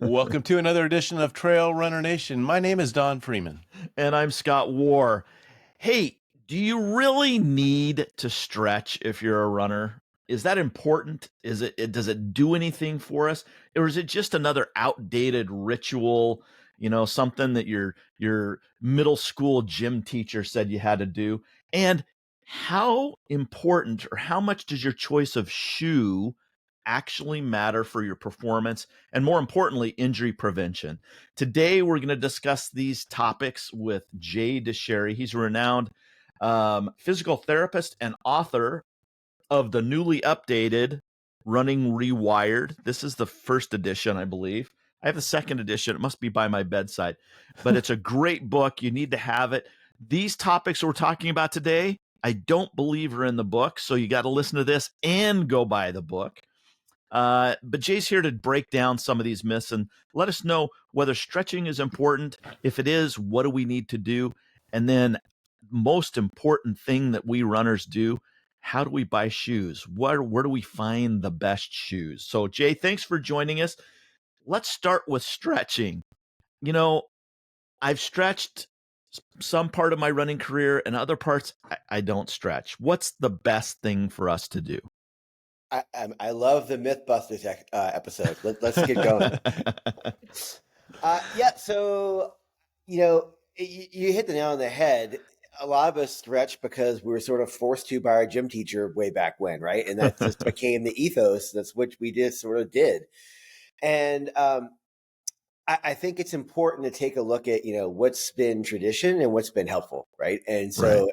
Welcome to another edition of Trail Runner Nation. My name is Don Freeman. And I'm Scott War. Hey, do you really need to stretch if you're a runner? Is that important? Does it do anything for us? Or is it just another outdated ritual, something that your middle school gym teacher said you had to do? And how important or how much does your choice of shoe actually matter for your performance and, more importantly, injury prevention? Today, we're going to discuss these topics with Jay Dicharry. He's a renowned physical therapist and author of the newly updated Running Rewired. This is the first edition, I believe. I have the second edition. It must be by my bedside, but it's a great book. You need to have it. These topics we're talking about today, I don't believe are in the book, so you got to listen to this and go buy the book. But Jay's here to break down some of these myths and let us know whether stretching is important. If it is, what do we need to do? And then, most important thing that we runners do, how do we buy shoes? Where do we find the best shoes? So, Jay, thanks for joining us. Let's start with stretching. I've stretched some part of my running career, and other parts I don't stretch. What's the best thing for us to do? I love the Mythbusters episode. Let's get going. So you hit the nail on the head. A lot of us stretch because we were sort of forced to by our gym teacher way back when, right? And that just became the ethos. That's what we did. And I think it's important to take a look at what's been tradition and what's been helpful, right? And so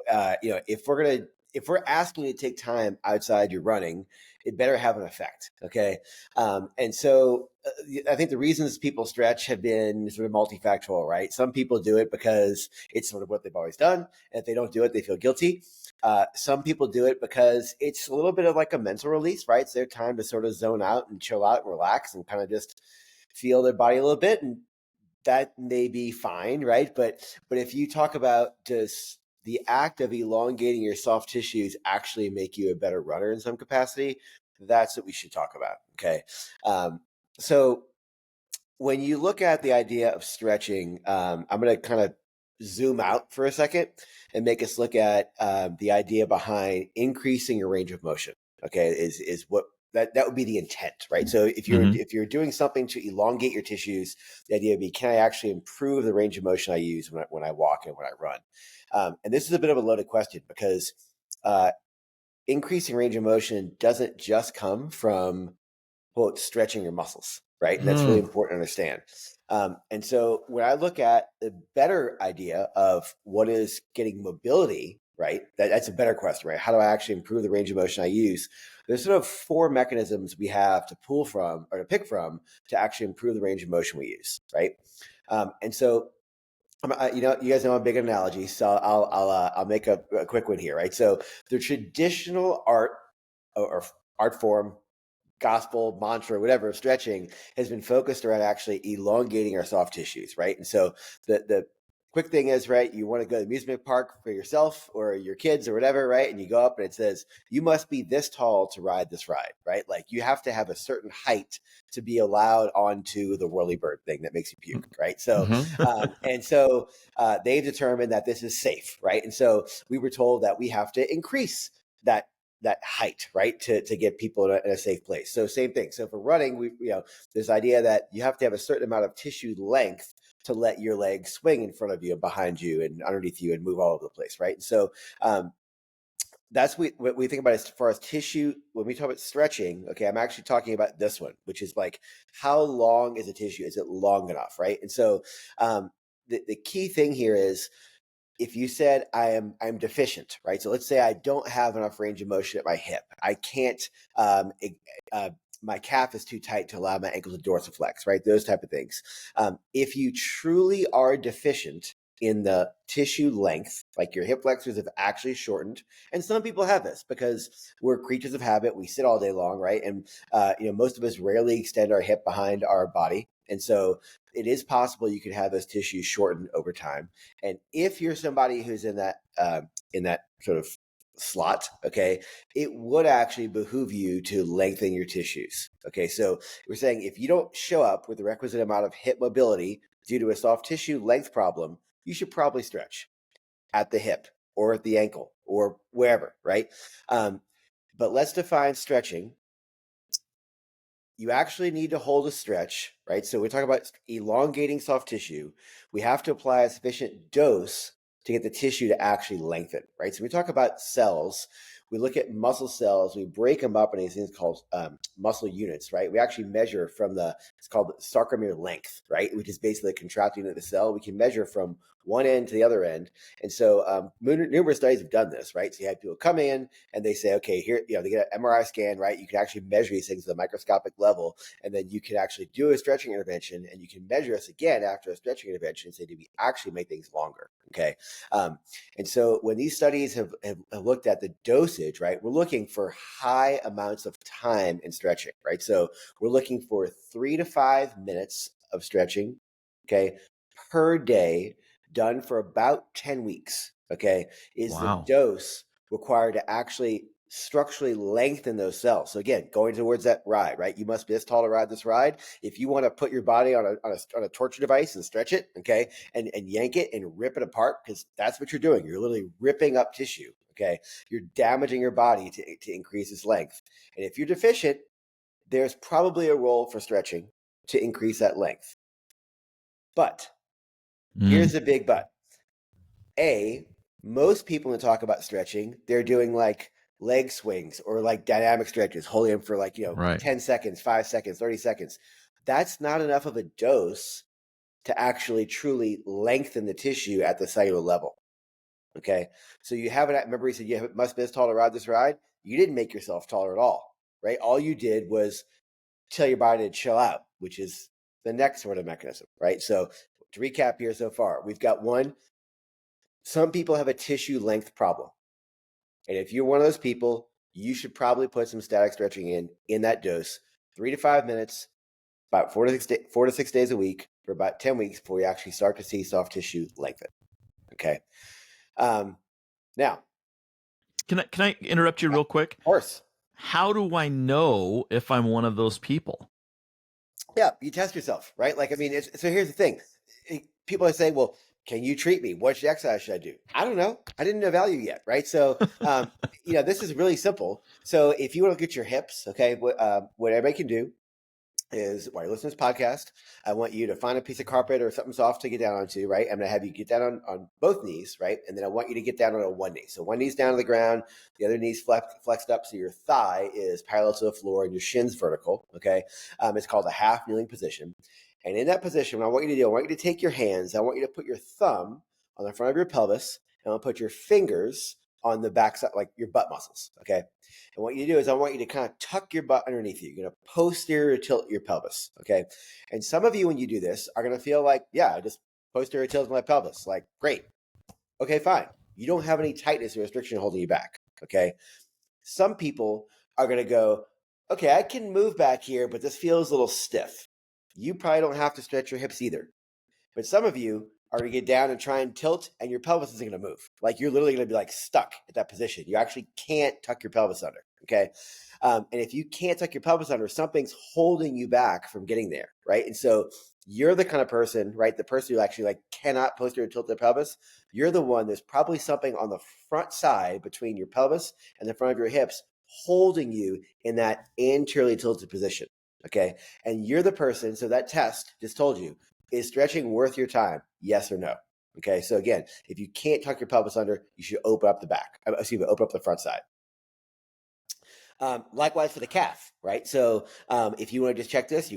if we're asking you to take time outside your running, it better have an effect. Okay. And so I think the reasons people stretch have been sort of multifactorial, right? Some people do it because it's sort of what they've always done. And if they don't do it, they feel guilty. Some people do it because it's a little bit of like a mental release, right? It's their time to sort of zone out and chill out and relax and kind of just feel their body a little bit. And that may be fine, right? But if you talk about just the act of elongating your soft tissues actually make you a better runner in some capacity, that's what we should talk about. Okay. So when you look at the idea of stretching, I'm going to kind of zoom out for a second and make us look at the idea behind increasing your range of motion. Okay. Is what that would be the intent, right? So if you're doing something to elongate your tissues, the idea would be, can I actually improve the range of motion I use when I walk and when I run? And this is a bit of a loaded question because increasing range of motion doesn't just come from, quote, stretching your muscles, right? And that's really important to understand. And so when I look at the better idea of what is getting mobility, right? That's a better question, right? How do I actually improve the range of motion I use? There's sort of 4 mechanisms we have to pull from or to pick from to actually improve the range of motion we use, right? And so you guys know I'm big on analogies, so I'll make a quick one here, right? So the traditional art or art form, gospel, mantra, whatever, of stretching has been focused around actually elongating our soft tissues, right? And so the quick thing is, right, you want to go to the amusement park for yourself or your kids or whatever, right? And you go up and it says, you must be this tall to ride this ride, right? Like you have to have a certain height to be allowed onto the whirly bird thing that makes you puke, right? So, they've determined that this is safe, right? And so we were told that we have to increase that height, right, to get people in a safe place. So same thing. So for running, this idea that you have to have a certain amount of tissue length to let your legs swing in front of you and behind you and underneath you and move all over the place, right? And so that's what we think about as far as tissue. When we talk about stretching, okay, I'm actually talking about this one, which is like, how long is a tissue? Is it long enough, right? And so the key thing here is, if you said I'm deficient, right? So let's say I don't have enough range of motion at my hip. I can't, my calf is too tight to allow my ankle to dorsiflex, right? Those type of things. If you truly are deficient in the tissue length, like your hip flexors have actually shortened, and some people have this because we're creatures of habit. We sit all day long, right? And most of us rarely extend our hip behind our body. And so it is possible you could have those tissues shortened over time. And if you're somebody who's in that sort of slot, okay, it would actually behoove you to lengthen your tissues. Okay, so we're saying if you don't show up with the requisite amount of hip mobility due to a soft tissue length problem, you should probably stretch at the hip or at the ankle or wherever, right? But let's define stretching. You actually need to hold a stretch, right? So we're talking about elongating soft tissue. We have to apply a sufficient dose to get the tissue to actually lengthen, right? So we talk about cells. We look at muscle cells. We break them up in these things called muscle units, right? We actually measure from it's called sarcomere length, right? Which is basically the contracting of the cell. We can measure from one end to the other end. And so numerous studies have done this, right? So you have people come in and they say, okay, here, they get an MRI scan, right? You can actually measure these things at a microscopic level, and then you can actually do a stretching intervention, and you can measure us again after a stretching intervention and say, did we actually make things longer? Okay. And so when these studies have looked at the dosage, right, we're looking for high amounts of time in stretching, right? So we're looking for 3 to 5 minutes of stretching, okay, per day, done for about 10 weeks, okay, is Wow. the dose required to actually structurally lengthen those cells. So again, going towards that ride, right? You must be this tall to ride this ride. If you want to put your body on a torture device and stretch it, okay, and yank it and rip it apart, because that's what you're doing. You're literally ripping up tissue, okay? You're damaging your body to increase its length. And if you're deficient, there's probably a role for stretching to increase that length. But here's the big but. Most people when they talk about stretching, they're doing like leg swings or like dynamic stretches, holding them for like, Right. 10 seconds, 5 seconds, 30 seconds. That's not enough of a dose to actually truly lengthen the tissue at the cellular level. Okay. So you have it. Remember, he said, you must be as tall to ride this ride. You didn't make yourself taller at all, right? All you did was tell your body to chill out, which is the next sort of mechanism, right? So to recap here so far, we've got one, some people have a tissue length problem. And if you're one of those people, you should probably put some static stretching in that dose, 3 to 5 minutes, about 4 to 6 days a week for about 10 weeks before you actually start to see soft tissue lengthen. Okay. Now, Can I interrupt you real quick? of course. How do I know if I'm one of those people? Yeah, you test yourself, right? Like, I mean, so here's the thing. People are saying, well, can you treat me? What exercise should I do? I don't know. I didn't evaluate yet, right? So, this is really simple. So if you want to look at your hips, okay, what everybody can do is while you're listening to this podcast, I want you to find a piece of carpet or something soft to get down onto, right? I'm going to have you get down on both knees, right? And then I want you to get down on a one knee. So one knee's down to the ground, the other knee's flexed up so your thigh is parallel to the floor and your shin's vertical, okay? It's called a half kneeling position. And in that position, what I want you to do, I want you to take your hands, I want you to put your thumb on the front of your pelvis, and I'll put your fingers on the backside, like your butt muscles, okay? And what you do is I want you to kind of tuck your butt underneath you. You're going to posterior tilt your pelvis, okay? And some of you, when you do this, are going to feel like, yeah, I just posterior tilt my pelvis. Like, great. Okay, fine. You don't have any tightness or restriction holding you back, okay? Some people are going to go, okay, I can move back here, but this feels a little stiff. You probably don't have to stretch your hips either. But some of you are going to get down and try and tilt, and your pelvis isn't going to move. Like you're literally going to be like stuck at that position. You actually can't tuck your pelvis under, okay? And if you can't tuck your pelvis under, something's holding you back from getting there, right? And so you're the kind of person, right? The person who actually like cannot posterior tilt their pelvis. You're the one, there's probably something on the front side between your pelvis and the front of your hips holding you in that anteriorly tilted position, okay? And you're the person, so that test just told you, is stretching worth your time? Yes or no? Okay, so again, if you can't tuck your pelvis under, you should open up the back. Open up the front side. Likewise for the calf, right? So if you want to just check this,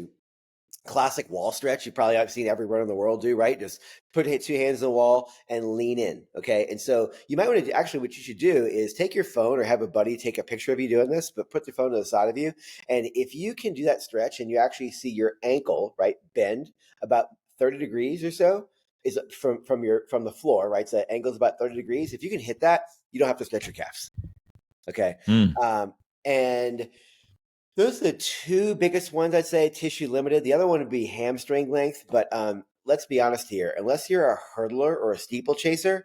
classic wall stretch, you probably have seen everyone in the world do, right? Just put 2 hands on the wall and lean in, okay? And so you might want to, actually what you should do is take your phone or have a buddy take a picture of you doing this, but put the phone to the side of you. And if you can do that stretch and you actually see your ankle, right, bend about 30 degrees or so, is from the floor, right? So the angle is about 30 degrees. If you can hit that, you don't have to stretch your calves, okay? And those are the 2 biggest ones, I'd say, tissue limited. The other one would be hamstring length. But let's be honest here. Unless you're a hurdler or a steeplechaser,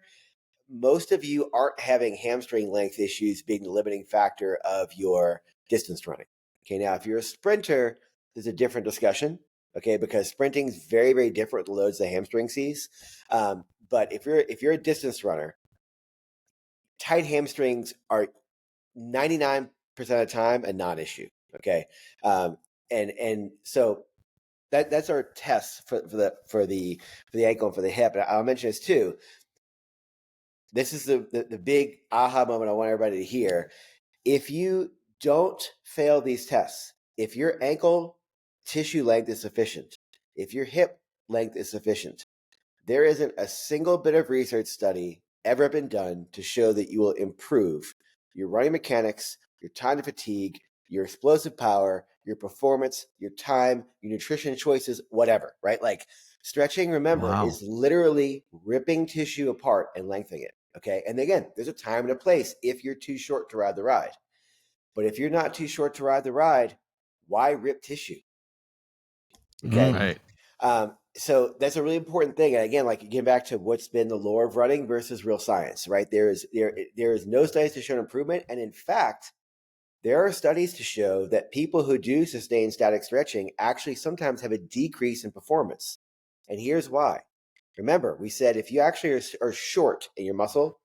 most of you aren't having hamstring length issues being the limiting factor of your distance running. Okay, now if you're a sprinter, there's a different discussion. Okay, because sprinting is very, very different with the loads the hamstring sees. But if you're a distance runner, tight hamstrings are 99% of the time a non-issue. Okay, and so that's our test for the ankle and for the hip. And I'll mention this too. This is the big aha moment I want everybody to hear. If you don't fail these tests, if your ankle tissue length is sufficient, if your hip length is sufficient, there isn't a single bit of research study ever been done to show that you will improve your running mechanics, your time to fatigue, your explosive power, your performance, your time, your nutrition choices, whatever, right? Like stretching, remember, Wow. is literally ripping tissue apart and lengthening it. Okay. And again, there's a time and a place if you're too short to ride the ride. But if you're not too short to ride the ride, why rip tissue? Okay. Right. So that's a really important thing. And again, like getting back to what's been the lore of running versus real science, right? There is no studies to show improvement. And in fact, there are studies to show that people who do sustain static stretching actually sometimes have a decrease in performance. And here's why. Remember, we said if you actually are short in your muscle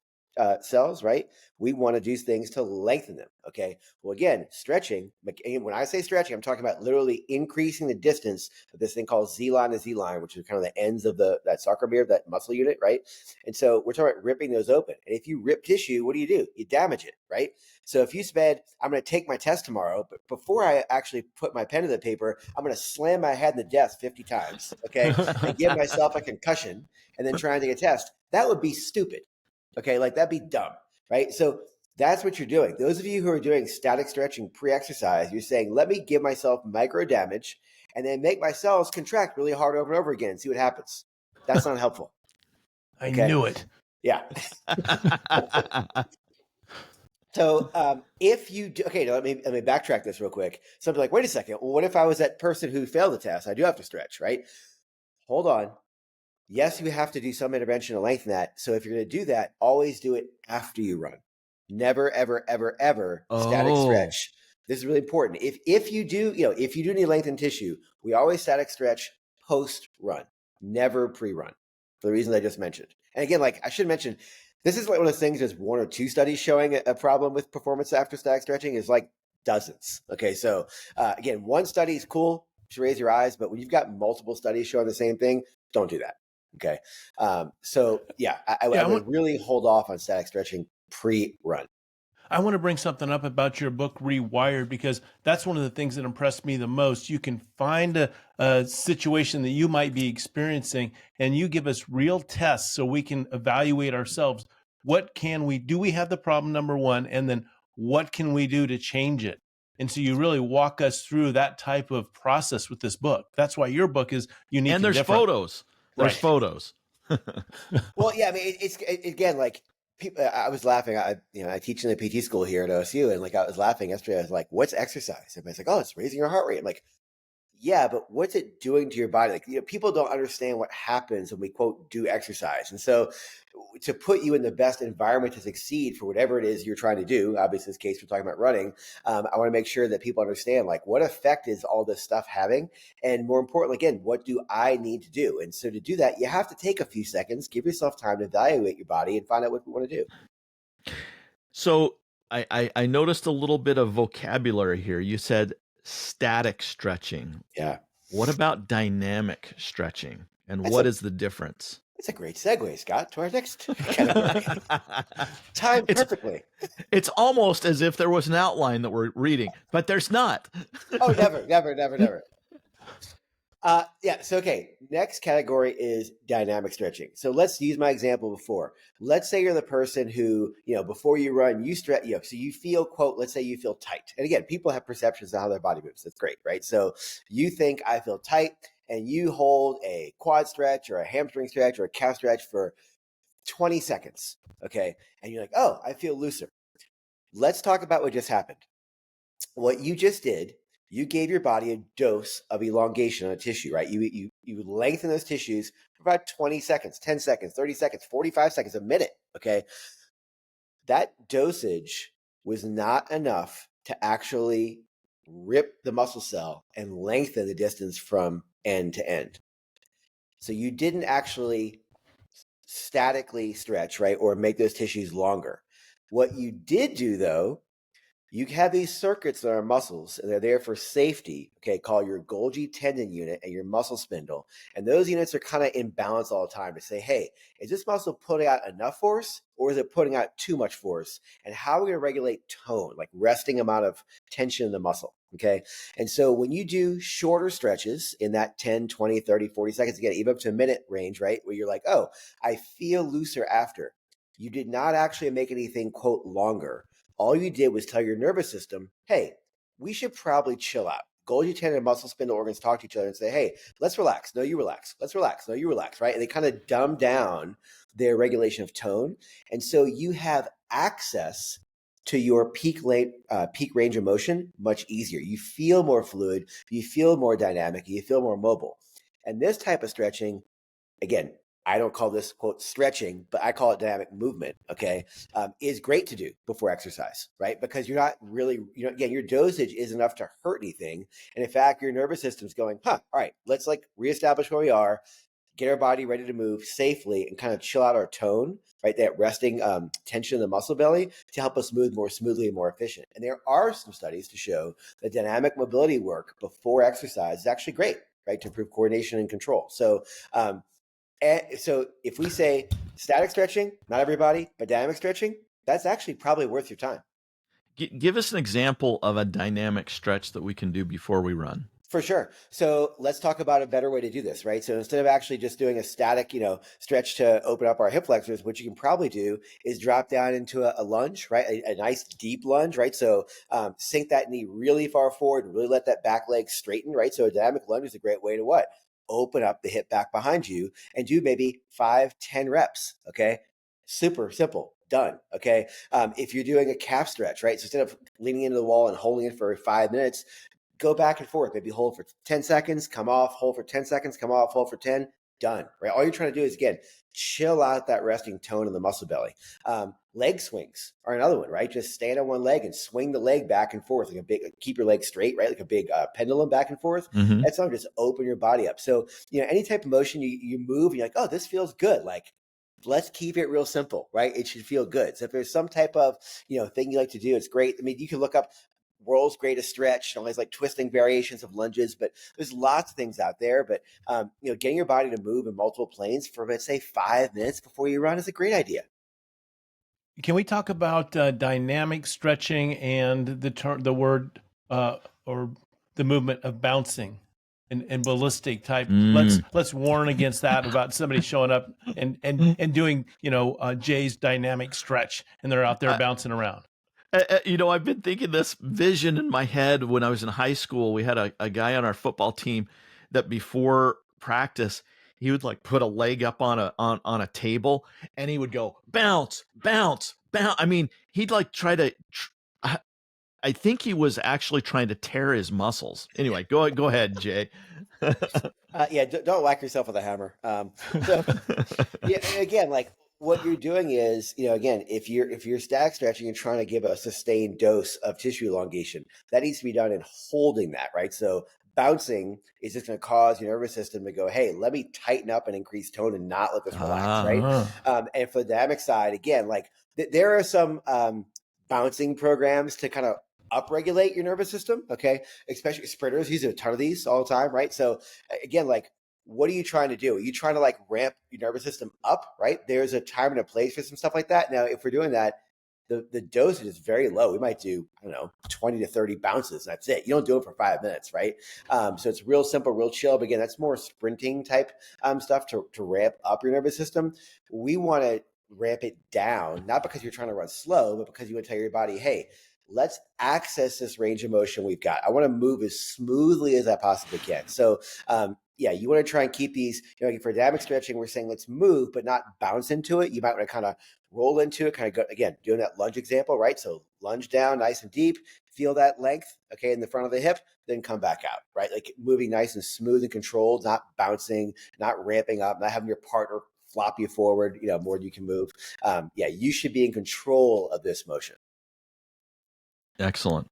cells, right? We want to do things to lengthen them. Okay. Well, again, stretching, when I say stretching, I'm talking about literally increasing the distance of this thing called Z line to Z line, which is kind of the ends of that sarcomere, that muscle unit, right? And so we're talking about ripping those open. And if you rip tissue, what do? You damage it, right? So if you said, I'm going to take my test tomorrow, but before I actually put my pen to the paper, I'm going to slam my head in the desk 50 times, okay, and give myself a concussion and then try and take a test, that would be stupid. Okay, like that'd be dumb, right? So that's what you're doing. Those of you who are doing static stretching pre-exercise, you're saying, let me give myself micro damage and then make my cells contract really hard over and over again and see what happens. That's not helpful. I knew it. Yeah. So if you do, okay, now let me backtrack this real quick. Something like, wait a second. Well, what if I was that person who failed the test? I do have to stretch, right? Hold on. Yes, you have to do some intervention to lengthen that. So if you're going to do that, always do it after you run. Never, ever, ever, ever static stretch. This is really important. If you do need lengthened tissue, we always static stretch post run, never pre-run, for the reasons I just mentioned. And again, like I should mention, this is like one of those things. There's one or two studies showing a problem with performance after static stretching. Is like dozens. Okay, so again, one study is cool to raise your eyes, but when you've got multiple studies showing the same thing, don't do that. Okay. So yeah, I would really hold off on static stretching pre-run. I want to bring something up about your book, Rewired, because that's one of the things that impressed me the most. You can find a situation that you might be experiencing, and you give us real tests so we can evaluate ourselves. What can we do? We have the problem, number one, and then what can we do to change it? And so you really walk us through that type of process with this book. That's why your book is unique. And there's different. photos. There's photos. Well, yeah, I mean, it's again, like people, I was laughing. I teach in the PT school here at OSU, and like I was laughing yesterday. I was like, "What's exercise?" Everybody's like, "Oh, it's raising your heart rate." I'm like, yeah, but what's it doing to your body? Like, people don't understand what happens when we quote do exercise. And so to put you in the best environment to succeed for whatever it is you're trying to do, obviously in this case, we're talking about running. I want to make sure that people understand like what effect is all this stuff having? And more importantly, again, what do I need to do? And so to do that, you have to take a few seconds, give yourself time to evaluate your body and find out what you want to do. So I noticed a little bit of vocabulary here. You said static stretching. Yeah. What about dynamic stretching? And what is the difference? It's a great segue, Scott, to our next category. Timed perfectly. It's almost as if there was an outline that we're reading, but there's not. Oh, never. Yeah. So, okay. Next category is dynamic stretching. So let's use my example before. Let's say you're the person who, before you run, you stretch, so you feel, quote, let's say you feel tight. And again, people have perceptions of how their body moves. That's great, right? So you think I feel tight and you hold a quad stretch or a hamstring stretch or a calf stretch for 20 seconds. Okay. And you're like, oh, I feel looser. Let's talk about what just happened. What you just did you gave your body a dose of elongation on a tissue, right? You lengthen those tissues for about 20 seconds, 10 seconds, 30 seconds, 45 seconds, a minute. Okay. That dosage was not enough to actually rip the muscle cell and lengthen the distance from end to end. So you didn't actually statically stretch, right? Or make those tissues longer. What you did do though, you have these circuits that are muscles, and they're there for safety, okay, called your Golgi tendon unit and your muscle spindle. And those units are kind of in balance all the time to say, hey, is this muscle putting out enough force or is it putting out too much force? And how are we going to regulate tone, like resting amount of tension in the muscle, okay? And so when you do shorter stretches in that 10, 20, 30, 40 seconds, again, even up to a minute range, right, where you're like, oh, I feel looser after, you did not actually make anything, quote, longer. All you did was tell your nervous system, hey, we should probably chill out. Golgi tendon and muscle spindle organs talk to each other and say, hey, let's relax. No, you relax. Let's relax. No, you relax, right? And they kind of dumb down their regulation of tone. And so you have access to your peak range of motion much easier. You feel more fluid. You feel more dynamic. You feel more mobile. And this type of stretching, again, I don't call this, quote, stretching, but I call it dynamic movement, okay, is great to do before exercise, right? Because you're not really, again, your dosage is enough to hurt anything. And in fact, your nervous system's going, all right, let's like reestablish where we are, get our body ready to move safely and kind of chill out our tone, right? That resting tension in the muscle belly to help us move more smoothly and more efficient. And there are some studies to show that dynamic mobility work before exercise is actually great, right? To improve coordination and control. So if we say static stretching, not everybody, but dynamic stretching, that's actually probably worth your time. Give us an example of a dynamic stretch that we can do before we run. For sure. So let's talk about a better way to do this, right? So instead of actually just doing a static, stretch to open up our hip flexors, what you can probably do is drop down into a lunge, right? A nice deep lunge, right? So sink that knee really far forward, really let that back leg straighten, right? So a dynamic lunge is a great way to what? Open up the hip back behind you and do maybe 5-10 reps, okay? Super simple. Done. Okay. If you're doing a calf stretch, right? So instead of leaning into the wall and holding it for 5 minutes, go back and forth. Maybe hold for 10 seconds, come off, hold for 10 seconds, come off, hold for 10, done, right? All you're trying to do is, again, chill out that resting tone in the muscle belly. Leg swings are another one, right? Just stand on one leg and swing the leg back and forth keep your leg straight, right? Like a big pendulum back and forth. Mm-hmm. That's something, just open your body up. So, any type of motion you move, and you're like, oh, this feels good. Like, let's keep it real simple, right? It should feel good. So if there's some type of, thing you like to do, it's great. I mean, you can look up world's greatest stretch, all these like twisting variations of lunges, but there's lots of things out there. But getting your body to move in multiple planes for, let's say, 5 minutes before you run is a great idea. Can we talk about dynamic stretching and the word or the movement of bouncing and ballistic type? Let's warn against that about somebody showing up and doing Jay's dynamic stretch and they're out there bouncing around. I've been thinking this vision in my head when I was in high school. We had a guy on our football team that before practice, he would like put a leg up on a table and he would go bounce, bounce, bounce. I mean, he'd like try to. I think he was actually trying to tear his muscles. Anyway, go ahead, Jay. Don't whack yourself with a hammer. Again, like what you're doing is, again, if you're static stretching and trying to give a sustained dose of tissue elongation, that needs to be done in holding that, right? So bouncing is just going to cause your nervous system to go, hey, let me tighten up and increase tone and not let this relax, right? And for the dynamic side, again, like there are some bouncing programs to kind of upregulate your nervous system, okay? Especially sprinters use a ton of these all the time, right? So again, like, what are you trying to do? Are you trying to like ramp your nervous system up, right? There's a time and a place for some stuff like that. Now, if we're doing that, the dosage is very low. We might do, 20 to 30 bounces. That's it. You don't do it for 5 minutes, right? So it's real simple, real chill. But again, that's more sprinting type stuff to ramp up your nervous system. We want to ramp it down, not because you're trying to run slow, but because you want to tell your body, hey, let's access this range of motion we've got. I want to move as smoothly as I possibly can. So, yeah, you want to try and keep these, for dynamic stretching, we're saying let's move, but not bounce into it. You might want to kind of roll into it, kind of go, again, doing that lunge example, right? So lunge down nice and deep, feel that length, okay, in the front of the hip, then come back out, right? Like moving nice and smooth and controlled, not bouncing, not ramping up, not having your partner flop you forward, more than you can move. Yeah, you should be in control of this motion. Excellent.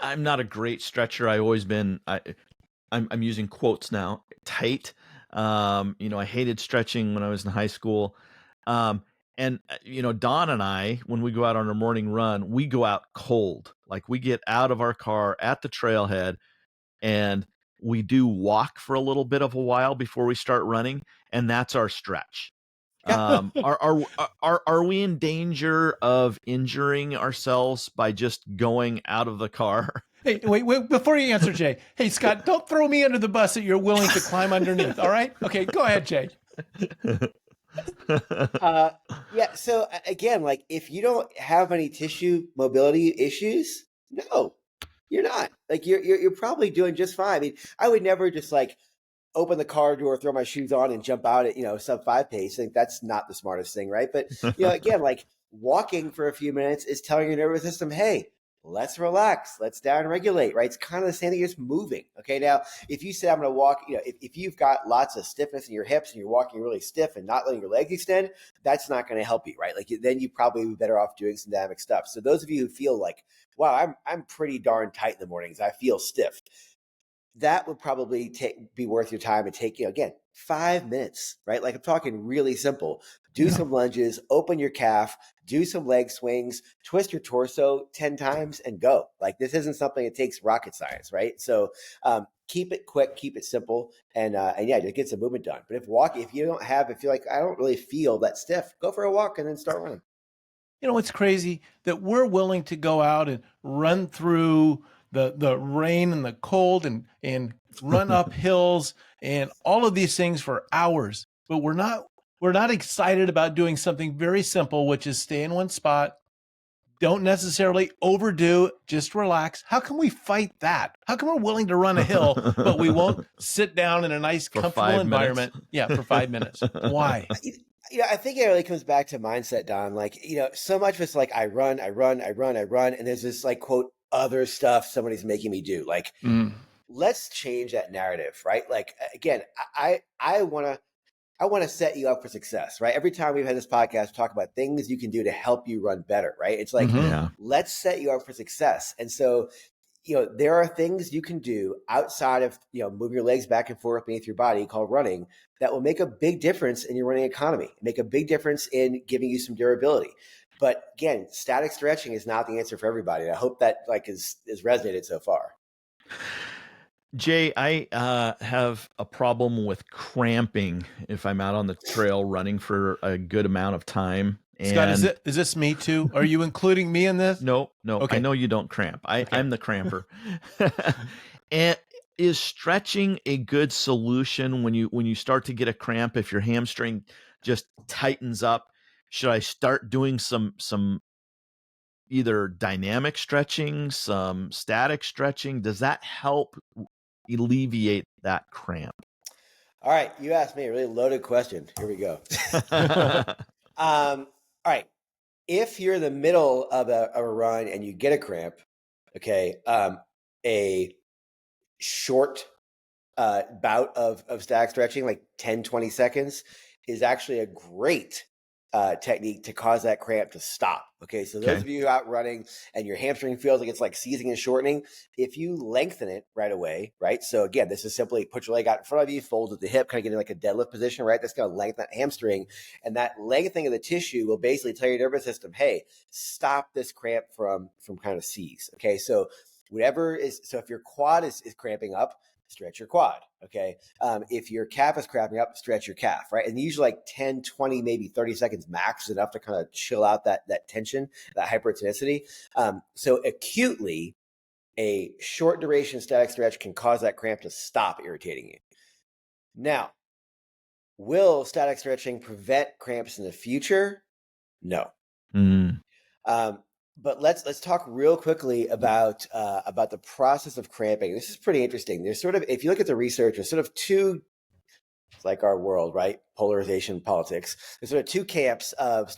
I'm not a great stretcher. I always been. I'm using quotes now. Tight. I hated stretching when I was in high school. And Don and I, when we go out on our morning run, we go out cold. Like we get out of our car at the trailhead, and we do walk for a little bit of a while before we start running, and that's our stretch. Are we in danger of injuring ourselves by just going out of the car? Hey, wait, before you answer, Jay. Hey, Scott, don't throw me under the bus that you're willing to climb underneath. All right? Okay, go ahead, Jay. Yeah. So again, like if you don't have any tissue mobility issues, no, you're not. Like you're probably doing just fine. I mean, I would never just like open the car door, throw my shoes on, and jump out at sub 5 pace. I think that's not the smartest thing, right? But again, like walking for a few minutes is telling your nervous system, hey, let's relax, let's down regulate, right? It's kind of the same thing as moving. Okay, now if you say I'm going to walk, if you've got lots of stiffness in your hips and you're walking really stiff and not letting your legs extend, that's not going to help you, right? Like then you probably be better off doing some dynamic stuff. So those of you who feel like, wow, I'm pretty darn tight in the mornings, I feel stiff, that would probably be worth your time and take, again, 5 minutes, right? Like I'm talking really simple. Do some lunges, open your calf, do some leg swings, twist your torso 10 times and go. Like this isn't something that takes rocket science, right? So keep it quick, keep it simple, and yeah, just get some movement done. But if you feel like I don't really feel that stiff, go for a walk and then start running. It's crazy that we're willing to go out and run through the rain and the cold and run up hills and all of these things for hours, but we're not excited about doing something very simple, which is stay in one spot. Don't necessarily overdo, just relax. How can we fight that? How come we're willing to run a hill, but we won't sit down in a nice, comfortable environment? Yeah, for 5 minutes. Why? I think it really comes back to mindset, Don. Like, so much of it's like I run, and there's this like quote other stuff somebody's making me do. Like, let's change that narrative, right? Like, again, I want to set you up for success, right? Every time we've had this podcast, talk about things you can do to help you run better, right? It's like, let's set you up for success. And so, there are things you can do outside of, moving your legs back and forth beneath your body called running that will make a big difference in your running economy, make a big difference in giving you some durability. But again, static stretching is not the answer for everybody. And I hope that is resonated so far. Jay, I have a problem with cramping if I'm out on the trail running for a good amount of time. And Scott, is this me too? Are you including me in this? No. Okay. I know you don't cramp. I'm the cramper. And is stretching a good solution when you start to get a cramp? If your hamstring just tightens up, should I start doing some either dynamic stretching, some static stretching? Does that help alleviate that cramp? All right, you asked me a really loaded question. Here we go. All right, if you're in the middle of a run and you get a cramp, okay, a short bout of static stretching, like 10, 20 seconds, is actually a great technique to cause that cramp to stop. Okay, so those of you out running and your hamstring feels like it's like seizing and shortening, if you lengthen it right away, right? So again, this is simply put your leg out in front of you, fold at the hip, kind of getting like a deadlift position, right? That's going to lengthen that hamstring, and that lengthening of the tissue will basically tell your nervous system, hey, stop this cramp from kind of seize. Okay, so if your quad is cramping up, stretch your quad. Okay. If your calf is cramping up, stretch your calf, right? And usually like 10, 20, maybe 30 seconds max is enough to kind of chill out that tension, that hypertonicity. So acutely, a short duration static stretch can cause that cramp to stop irritating you. Now, will static stretching prevent cramps in the future? No. But let's talk real quickly about the process of cramping. This is pretty interesting. There's sort of, if you look at the research, there's sort of two, it's like our world, right? Polarization politics. There's sort of two camps of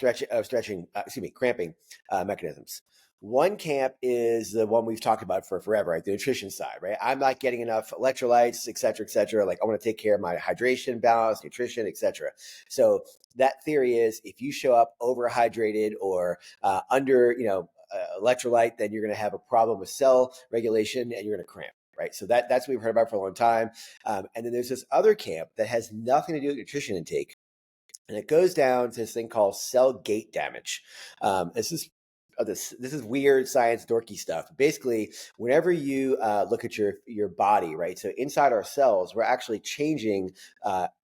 cramping mechanisms. One camp is the one we've talked about for forever, right? The nutrition side, right? I'm not getting enough electrolytes, et cetera, et cetera. Like I want to take care of my hydration, balance, nutrition, et cetera. So that theory is if you show up overhydrated or under, electrolyte, then you're going to have a problem with cell regulation and you're going to cramp. Right. So that's what we've heard about for a long time. And then there's this other camp that has nothing to do with nutrition intake. And it goes down to this thing called cell gate damage. This is weird science dorky stuff. Basically, whenever you look at your body, right? So inside our cells, we're actually changing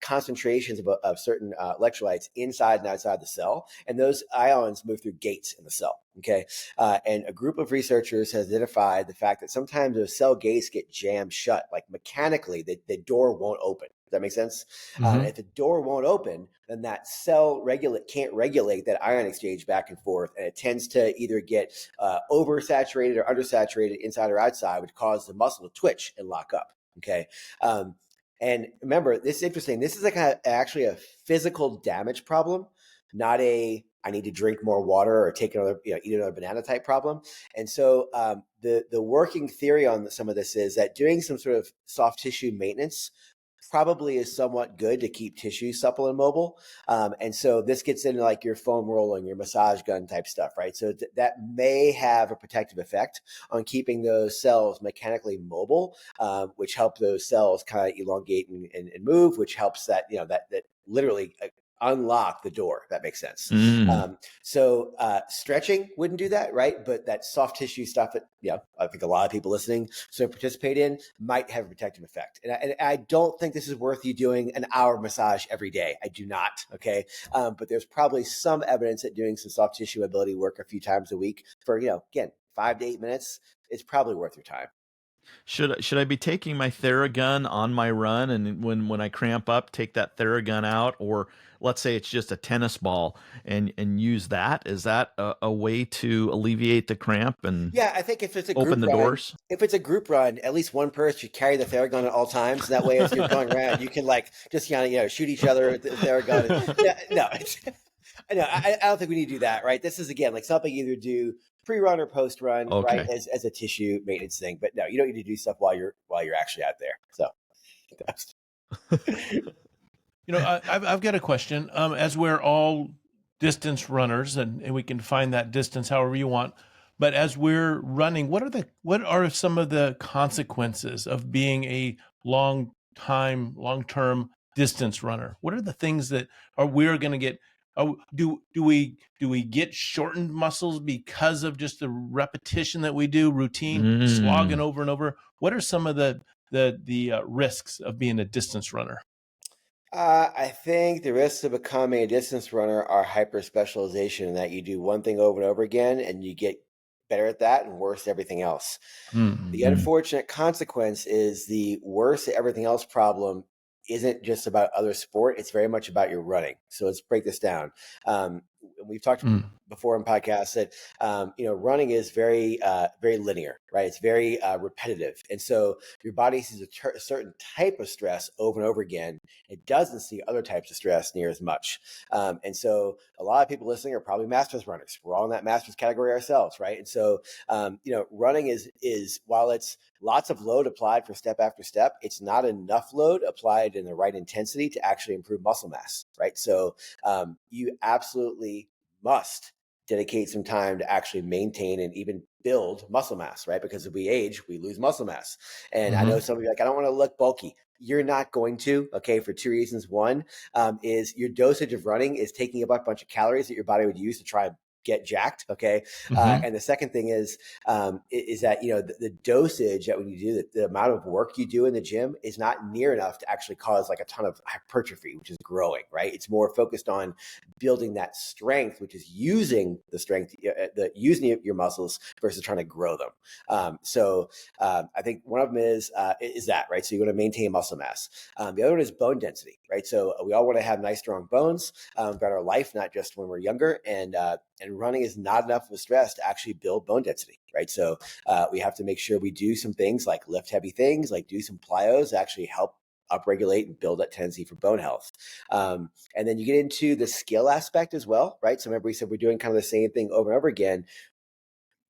concentrations of certain electrolytes inside and outside the cell, and those ions move through gates in the cell. Okay, and a group of researchers has identified the fact that sometimes those cell gates get jammed shut, like mechanically, the door won't open. Does that make sense? If the door won't open, then that cell can't regulate that ion exchange back and forth, and it tends to either get oversaturated or undersaturated inside or outside, which causes the muscle to twitch and lock up. Okay. And remember, this is interesting. This is actually a physical damage problem, not a I need to drink more water or take another, eat another banana type problem. And so the working theory on some of this is that doing some sort of soft tissue maintenance probably is somewhat good to keep tissue supple and mobile. And so this gets into like your foam rolling, your massage gun type stuff, right? So that may have a protective effect on keeping those cells mechanically mobile, which help those cells kind of elongate and move, which helps that literally unlock the door. If that makes sense. So stretching wouldn't do that, right? But that soft tissue stuff that I think a lot of people listening participate in might have a protective effect. And I don't think this is worth you doing an hour massage every day. I do not. Okay, but there's probably some evidence that doing some soft tissue mobility work a few times a week for again 5 to 8 minutes is probably worth your time. Should I be taking my Theragun on my run, and when I cramp up, take that Theragun out, or let's say it's just a tennis ball and use that? Is that a way to alleviate the cramp and I think if it's a open group the run, doors? if it's a group run, at least one person should carry the Theragun at all times. That way, as you're going around, you can just shoot each other with the Theragun. I don't think we need to do that, right? This is again like something you either do pre-run or post-run, right? Okay. As a tissue maintenance thing. But no, you don't need to do stuff while you're actually out there. So that's I've got a question. As we're all distance runners, and we can find that distance however you want, but as we're running, what are some of the consequences of being a long-term distance runner? What are the things that we're going to get? Do we get shortened muscles because of just the repetition that we do, routine slogging over and over? What are some of the risks of being a distance runner? I think the risks of becoming a distance runner are hyper specialization, that you do one thing over and over again and you get better at that and worse at everything else. The unfortunate consequence is the worse at everything else problem isn't just about other sport. It's very much about your running. So let's break this down. We've talked before in podcasts that running is very very linear, right? It's very repetitive, and so your body sees a certain type of stress over and over again. It doesn't see other types of stress near as much, and so a lot of people listening are probably masters runners. We're all in that masters category ourselves, right? And so running is while it's lots of load applied for step after step, it's not enough load applied in the right intensity to actually improve muscle mass, right? So you absolutely must dedicate some time to actually maintain and even build muscle mass, right? Because as we age, we lose muscle mass. And I know some of you are like, I don't want to look bulky. You're not going to, okay, for two reasons. One is your dosage of running is taking up a bunch of calories that your body would use to try and get jacked, okay? And the second thing is that the dosage that when you do the amount of work you do in the gym is not near enough to actually cause like a ton of hypertrophy, which is growing, right? It's more focused on building that strength, which is using the strength, using your muscles versus trying to grow them. So I think one of them is that, right? So you want to maintain muscle mass. The other one is bone density, right? So we all want to have nice, strong bones throughout our life, not just when we're younger. And and running is not enough of a stress to actually build bone density, right? So we have to make sure we do some things like lift heavy things, like do some plyos, actually help upregulate and build that tendency for bone health. And then you get into the skill aspect as well, right? So remember we said we're doing kind of the same thing over and over again.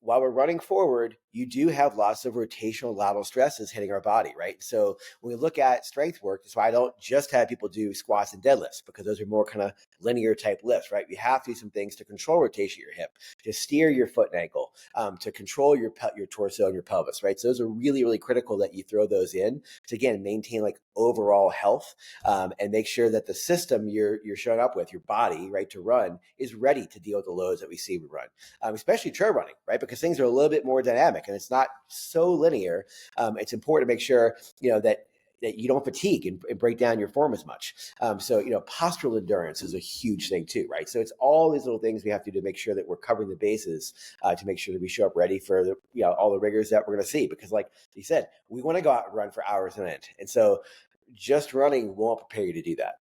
While we're running forward, you do have lots of rotational lateral stresses hitting our body, right? So when we look at strength work, that's why I don't just have people do squats and deadlifts, because those are more kind of linear type lifts, right? You have to do some things to control rotation of your hip, to steer your foot and ankle, to control your torso and your pelvis, right? So those are really, really critical that you throw those in to, again, maintain like overall health, and make sure that the system you're showing up with, your body, right, to run is ready to deal with the loads that we see we run, especially trail running, right? Because things are a little bit more dynamic and it's not so linear. It's important to make sure, that you don't fatigue and break down your form as much. So, postural endurance is a huge thing too, right? So it's all these little things we have to do to make sure that we're covering the bases, to make sure that we show up ready for all the rigors that we're going to see. Because like you said, we want to go out and run for hours on end. And so just running won't prepare you to do that.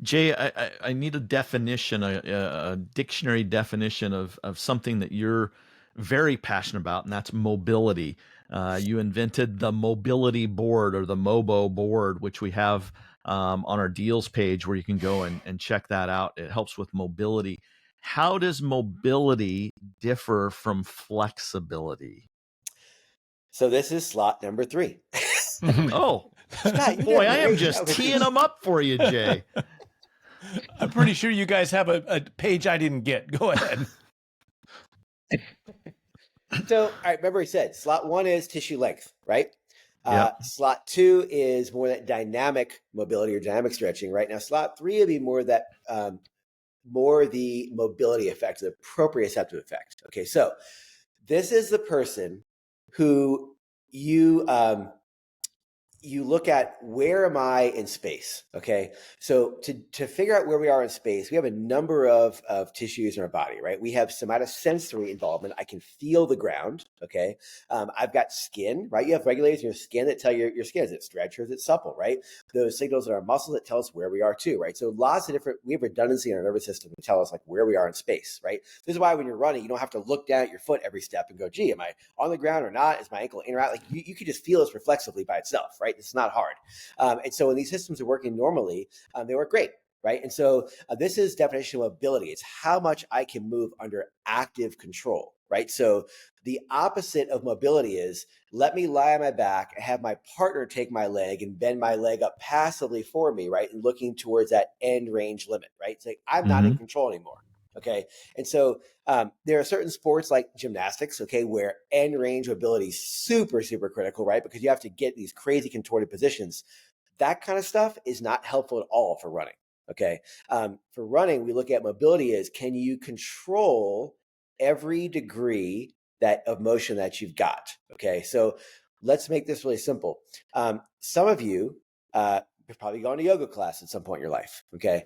Jay, I need a definition, a dictionary definition of something that you're very passionate about, and that's mobility. You invented the mobility board, or the MOBO board, which we have on our deals page, where you can go and check that out. It helps with mobility. How does mobility differ from flexibility? So this is slot number 3. Oh, Scott, boy, I am just teeing them up for you, Jay. I'm pretty sure you guys have a page I didn't get. Go ahead. So, all right, remember he said slot 1 is tissue length, right? Yep. Slot 2 is more that dynamic mobility or dynamic stretching, right? Now, slot 3 would be more that, more the mobility effect, the proprioceptive effect. Okay, so this is the person who you look at, where am I in space? Okay. So to figure out where we are in space, we have a number of tissues in our body, right? We have somatosensory involvement. I can feel the ground. Okay. I've got skin, right? You have regulators in your skin that tell your skin, is it stretch or is it supple, right? Those signals in our muscles that tell us where we are too, right? So lots of different, we have redundancy in our nervous system to tell us like where we are in space, right? This is why when you're running, you don't have to look down at your foot every step and go, gee, am I on the ground or not? Is my ankle in or out? Like you can just feel this reflexively by itself, right? It's not hard. And so when these systems are working normally, they work great, right? And so this is definition of mobility. It's how much I can move under active control, right? So the opposite of mobility is, let me lie on my back and have my partner take my leg and bend my leg up passively for me, right? And looking towards that end range limit, right? It's like, I'm not in control anymore. Okay. And so there are certain sports like gymnastics, okay, where end range mobility is super, super critical, right? Because you have to get these crazy contorted positions. That kind of stuff is not helpful at all for running. Okay. For running, we look at mobility as, can you control every degree of motion that you've got? Okay. So let's make this really simple. Some of you have probably gone to yoga class at some point in your life. Okay.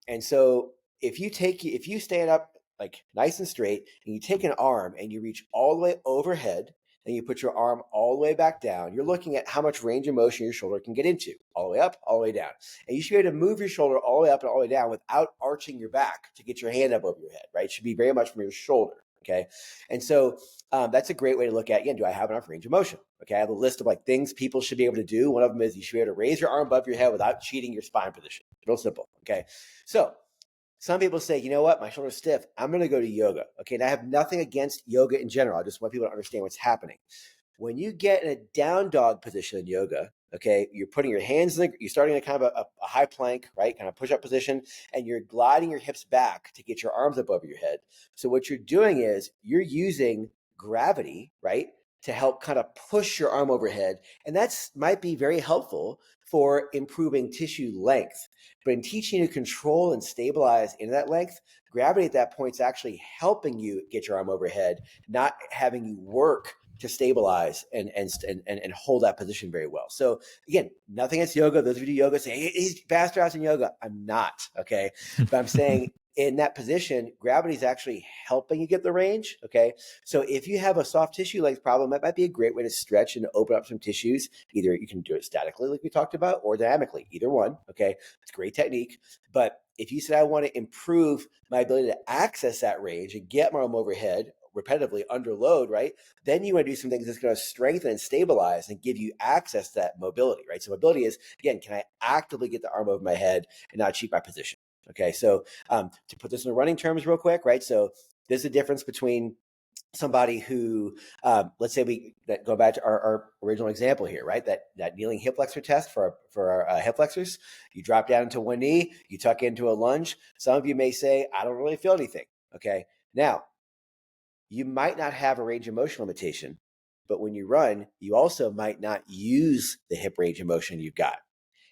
And so if you stand up like nice and straight and you take an arm and you reach all the way overhead and you put your arm all the way back down, you're looking at how much range of motion your shoulder can get into, all the way up, all the way down. And you should be able to move your shoulder all the way up and all the way down without arching your back to get your hand up over your head, right? It should be very much from your shoulder. Okay. And so that's a great way to look at, again, do I have enough range of motion? Okay. I have a list of like things people should be able to do. One of them is you should be able to raise your arm above your head without cheating your spine position. Real simple. Okay. So some people say, you know what, my shoulder's stiff, I'm going to go to yoga. Okay. And I have nothing against yoga in general. I just want people to understand what's happening. When you get in a down dog position in yoga, okay, you're putting your hands you're starting in a kind of a high plank, right? Kind of push up position, and you're gliding your hips back to get your arms up over your head. So what you're doing is you're using gravity, right, to help kind of push your arm overhead. And that's might be very helpful for improving tissue length. But in teaching you to control and stabilize into that length, gravity at that point is actually helping you get your arm overhead, not having you work to stabilize and hold that position very well. So again, nothing against yoga. Those of you who do yoga say, hey, he's faster out in yoga. I'm not, okay? But I'm saying in that position, gravity is actually helping you get the range. Okay. So if you have a soft tissue legs problem, that might be a great way to stretch and open up some tissues. Either you can do it statically, like we talked about, or dynamically, either one. Okay. It's a great technique. But if you said, I want to improve my ability to access that range and get my arm overhead repetitively under load, right? Then you want to do some things that's going to strengthen and stabilize and give you access to that mobility, right? So mobility is, again, can I actively get the arm over my head and not cheat my position? Okay, so to put this in running terms real quick, right? So there's a difference between somebody who, let's say go back to our original example here, right? That kneeling hip flexor test for our hip flexors. You drop down into one knee, you tuck into a lunge. Some of you may say, I don't really feel anything. Okay, now you might not have a range of motion limitation, but when you run, you also might not use the hip range of motion you've got.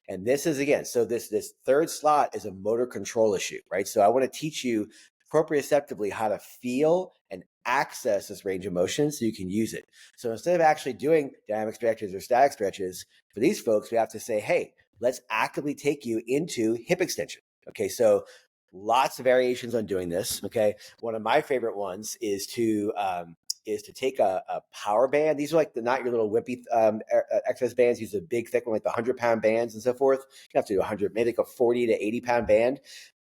And this is, again, so this third slot is a motor control issue, right? So I want to teach you proprioceptively how to feel and access this range of motion so you can use it. So instead of actually doing dynamic stretches or static stretches, for these folks, we have to say, hey, let's actively take you into hip extension. Okay, so lots of variations on doing this. Okay, one of my favorite ones is to take a power band. These are like not your little whippy exercise bands. These are big, thick one, like the 100-pound bands and so forth. You have to do 100, maybe like a 40 to 80-pound band.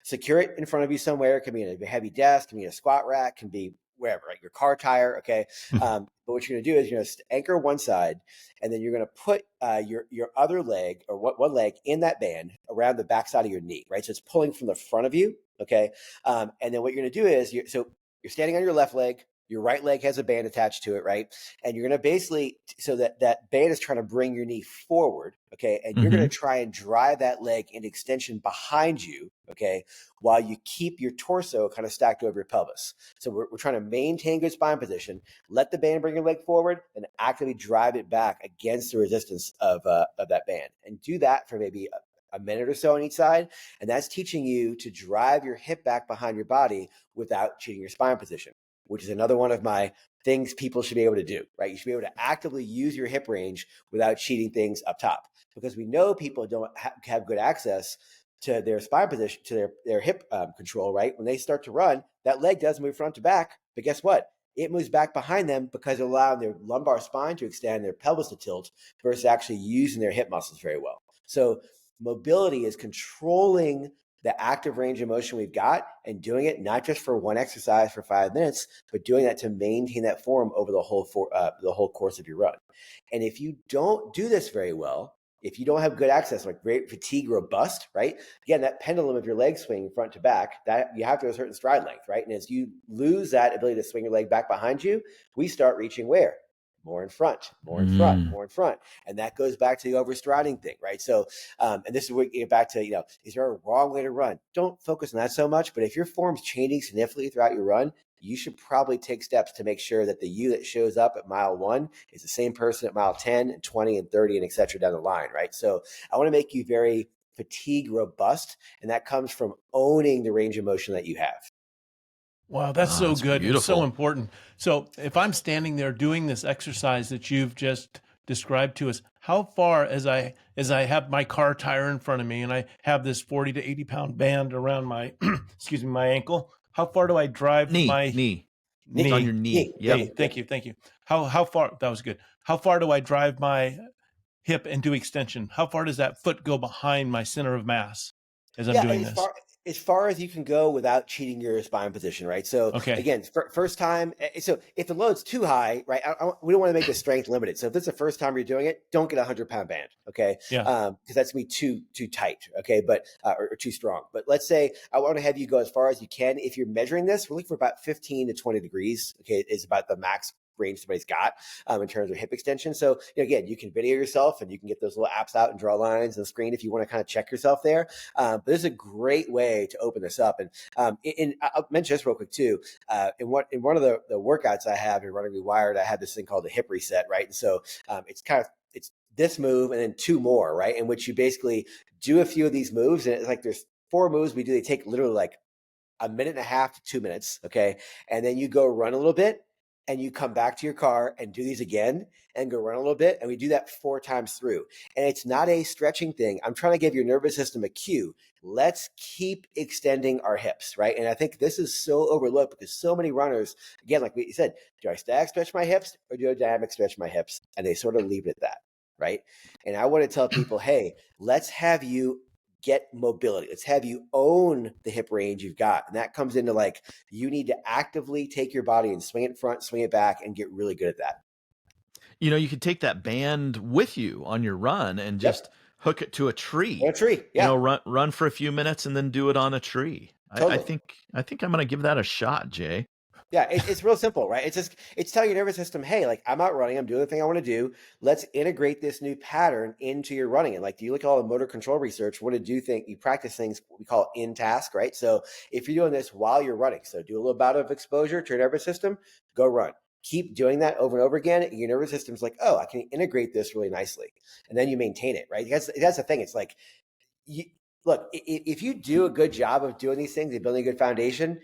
Secure it in front of you somewhere. It can be in a heavy desk, can be in a squat rack, can be wherever, right? Your car tire, okay? But what you're going to do is you're going to anchor one side, and then you're going to put your other leg or one leg in that band around the backside of your knee, right? So it's pulling from the front of you, okay? And then what you're going to do is you're standing on your left leg. Your right leg has a band attached to it, right? And you're going to basically, so that band is trying to bring your knee forward, okay? And you're going to try and drive that leg in extension behind you, okay? While you keep your torso kind of stacked over your pelvis. So we're trying to maintain good spine position, let the band bring your leg forward, and actively drive it back against the resistance of that band. And do that for maybe a minute or so on each side. And that's teaching you to drive your hip back behind your body without cheating your spine position, which is another one of my things people should be able to do, right? You should be able to actively use your hip range without cheating things up top, because we know people don't have good access to their spine position, to their hip control, right? When they start to run, that leg does move front to back, but guess what? It moves back behind them because it allows their lumbar spine to extend, their pelvis to tilt, versus actually using their hip muscles very well. So mobility is controlling the active range of motion we've got and doing it not just for one exercise for 5 minutes, but doing that to maintain that form over the whole course of your run. And if you don't do this very well, if you don't have good access, like great fatigue robust, right? Again, that pendulum of your leg swing front to back, that you have to have a certain stride length, right? And as you lose that ability to swing your leg back behind you, we start reaching where? More in front, more in front, more in front. And that goes back to the overstriding thing, right? So, and this is where we get back to, is there a wrong way to run? Don't focus on that so much, but if your form's changing significantly throughout your run, you should probably take steps to make sure that the you that shows up at mile 1 is the same person at mile 10 and 20 and 30 and et cetera down the line, right? So I want to make you very fatigue robust, and that comes from owning the range of motion that you have. Wow, that's so that's good and so beautiful. important. So if I'm standing there doing this exercise that you've just described to us, how far, as I have my car tire in front of me and I have this 40 to 80-pound band around my excuse me, my ankle, how far do I drive my Knee. knee? It's on your knee. Yep. Hey, thank you. How far, that was good. How far do I drive my hip into extension? How far does that foot go behind my center of mass as I'm Yeah, doing this? as far as you can go without cheating your spine position, right? So Okay. again, first time. So if the load's too high, right? We don't want to make the strength limited. So if it's the first time you're doing it, don't get a 100-pound band, okay? Yeah. Because that's gonna be too tight, okay? But or too strong. But let's say I want to have you go as far as you can. If you're measuring this, we're looking for about 15 to 20 degrees. Okay, is about the max range somebody's got in terms of hip extension. So again, you can video yourself and you can get those little apps out and draw lines on the screen if you want to kind of check yourself there. But this is a great way to open this up. And I'll mention this real quick too. In one of the workouts I have in Running Rewired, I have this thing called the hip reset, right? And so it's this move and then 2 more, right? In which you basically do a few of these moves, and it's like there's 4 moves we do. They take literally like a minute and a half to 2 minutes, okay? And then you go run a little bit. and you come back to your car and do these again and go run a little bit. And we do that 4 times through. And it's not a stretching thing. I'm trying to give your nervous system a cue. Let's keep extending our hips, right? And I think this is so overlooked because so many runners, again, like we said, do I static stretch my hips or do I dynamic stretch my hips? And they sort of leave it at that, right? And I want to tell people, hey, let's have you get mobility. Let's have you own the hip range you've got. And that comes into like, you need to actively take your body and swing it front, swing it back, and get really good at that. You know, you could take that band with you on your run and just hook it to a tree. On a tree, yeah. You know, run for a few minutes and then do it on a tree. Totally. I think I'm going to give that a shot, Jay. Yeah, it's real simple, right? It's telling your nervous system, hey, like I'm out running, I'm doing the thing I want to do. Let's integrate this new pattern into your running. And like, do you look at all the motor control research? What to do? You practice things we call in task, right? So if you're doing this while you're running, so do a little bout of exposure to your nervous system, go run. Keep doing that over and over again. And your nervous system's like, oh, I can integrate this really nicely, and then you maintain it, right? That's the thing. It's like, look, if you do a good job of doing these things and building a good foundation,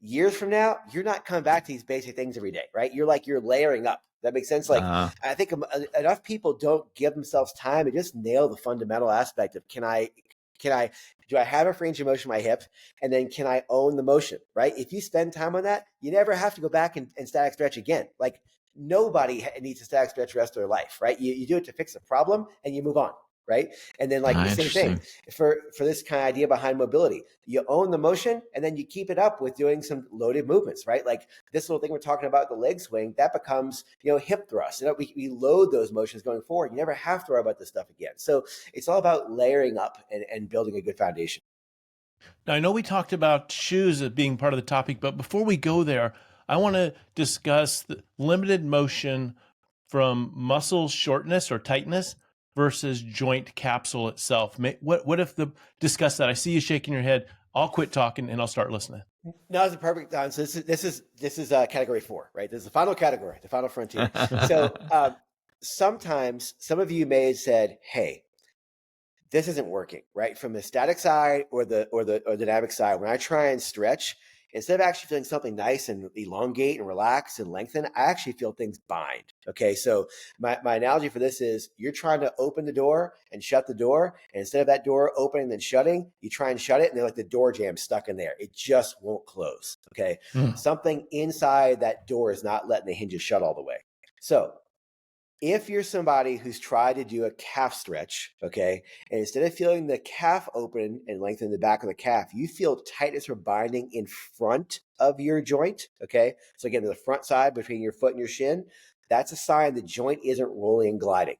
years from now, you're not coming back to these basic things every day, right? You're layering up. That makes sense. Like, I think enough people don't give themselves time to just nail the fundamental aspect of do I have a range of motion in my hip? And then can I own the motion, right? If you spend time on that, you never have to go back and static stretch again. Like nobody needs to static stretch the rest of their life, right? You do it to fix a problem and you move on. Right. And then like the same thing for this kind of idea behind mobility, you own the motion and then you keep it up with doing some loaded movements, right? Like this little thing we're talking about, the leg swing, that becomes, hip thrust. We load those motions going forward. You never have to worry about this stuff again. So it's all about layering up and building a good foundation. Now, I know we talked about shoes as being part of the topic, but before we go there, I want to discuss the limited motion from muscle shortness or tightness versus joint capsule itself. What if discuss that? I see you shaking your head. I'll quit talking and I'll start listening. No, it's a perfect time. So this is category 4, right? This is the final category, the final frontier. So sometimes some of you may have said, hey, this isn't working, right? From the static side or the dynamic side, when I try and stretch, instead of actually feeling something nice and elongate and relax and lengthen, I actually feel things bind. Okay, so my analogy for this is you're trying to open the door and shut the door, and instead of that door opening and then shutting, you try and shut it, and they're like the door jam stuck in there. It just won't close. Okay, something inside that door is not letting the hinges shut all the way. So if you're somebody who's tried to do a calf stretch, okay, and instead of feeling the calf open and lengthen the back of the calf, you feel tightness or binding in front of your joint, okay? So again, the front side between your foot and your shin, that's a sign the joint isn't rolling and gliding.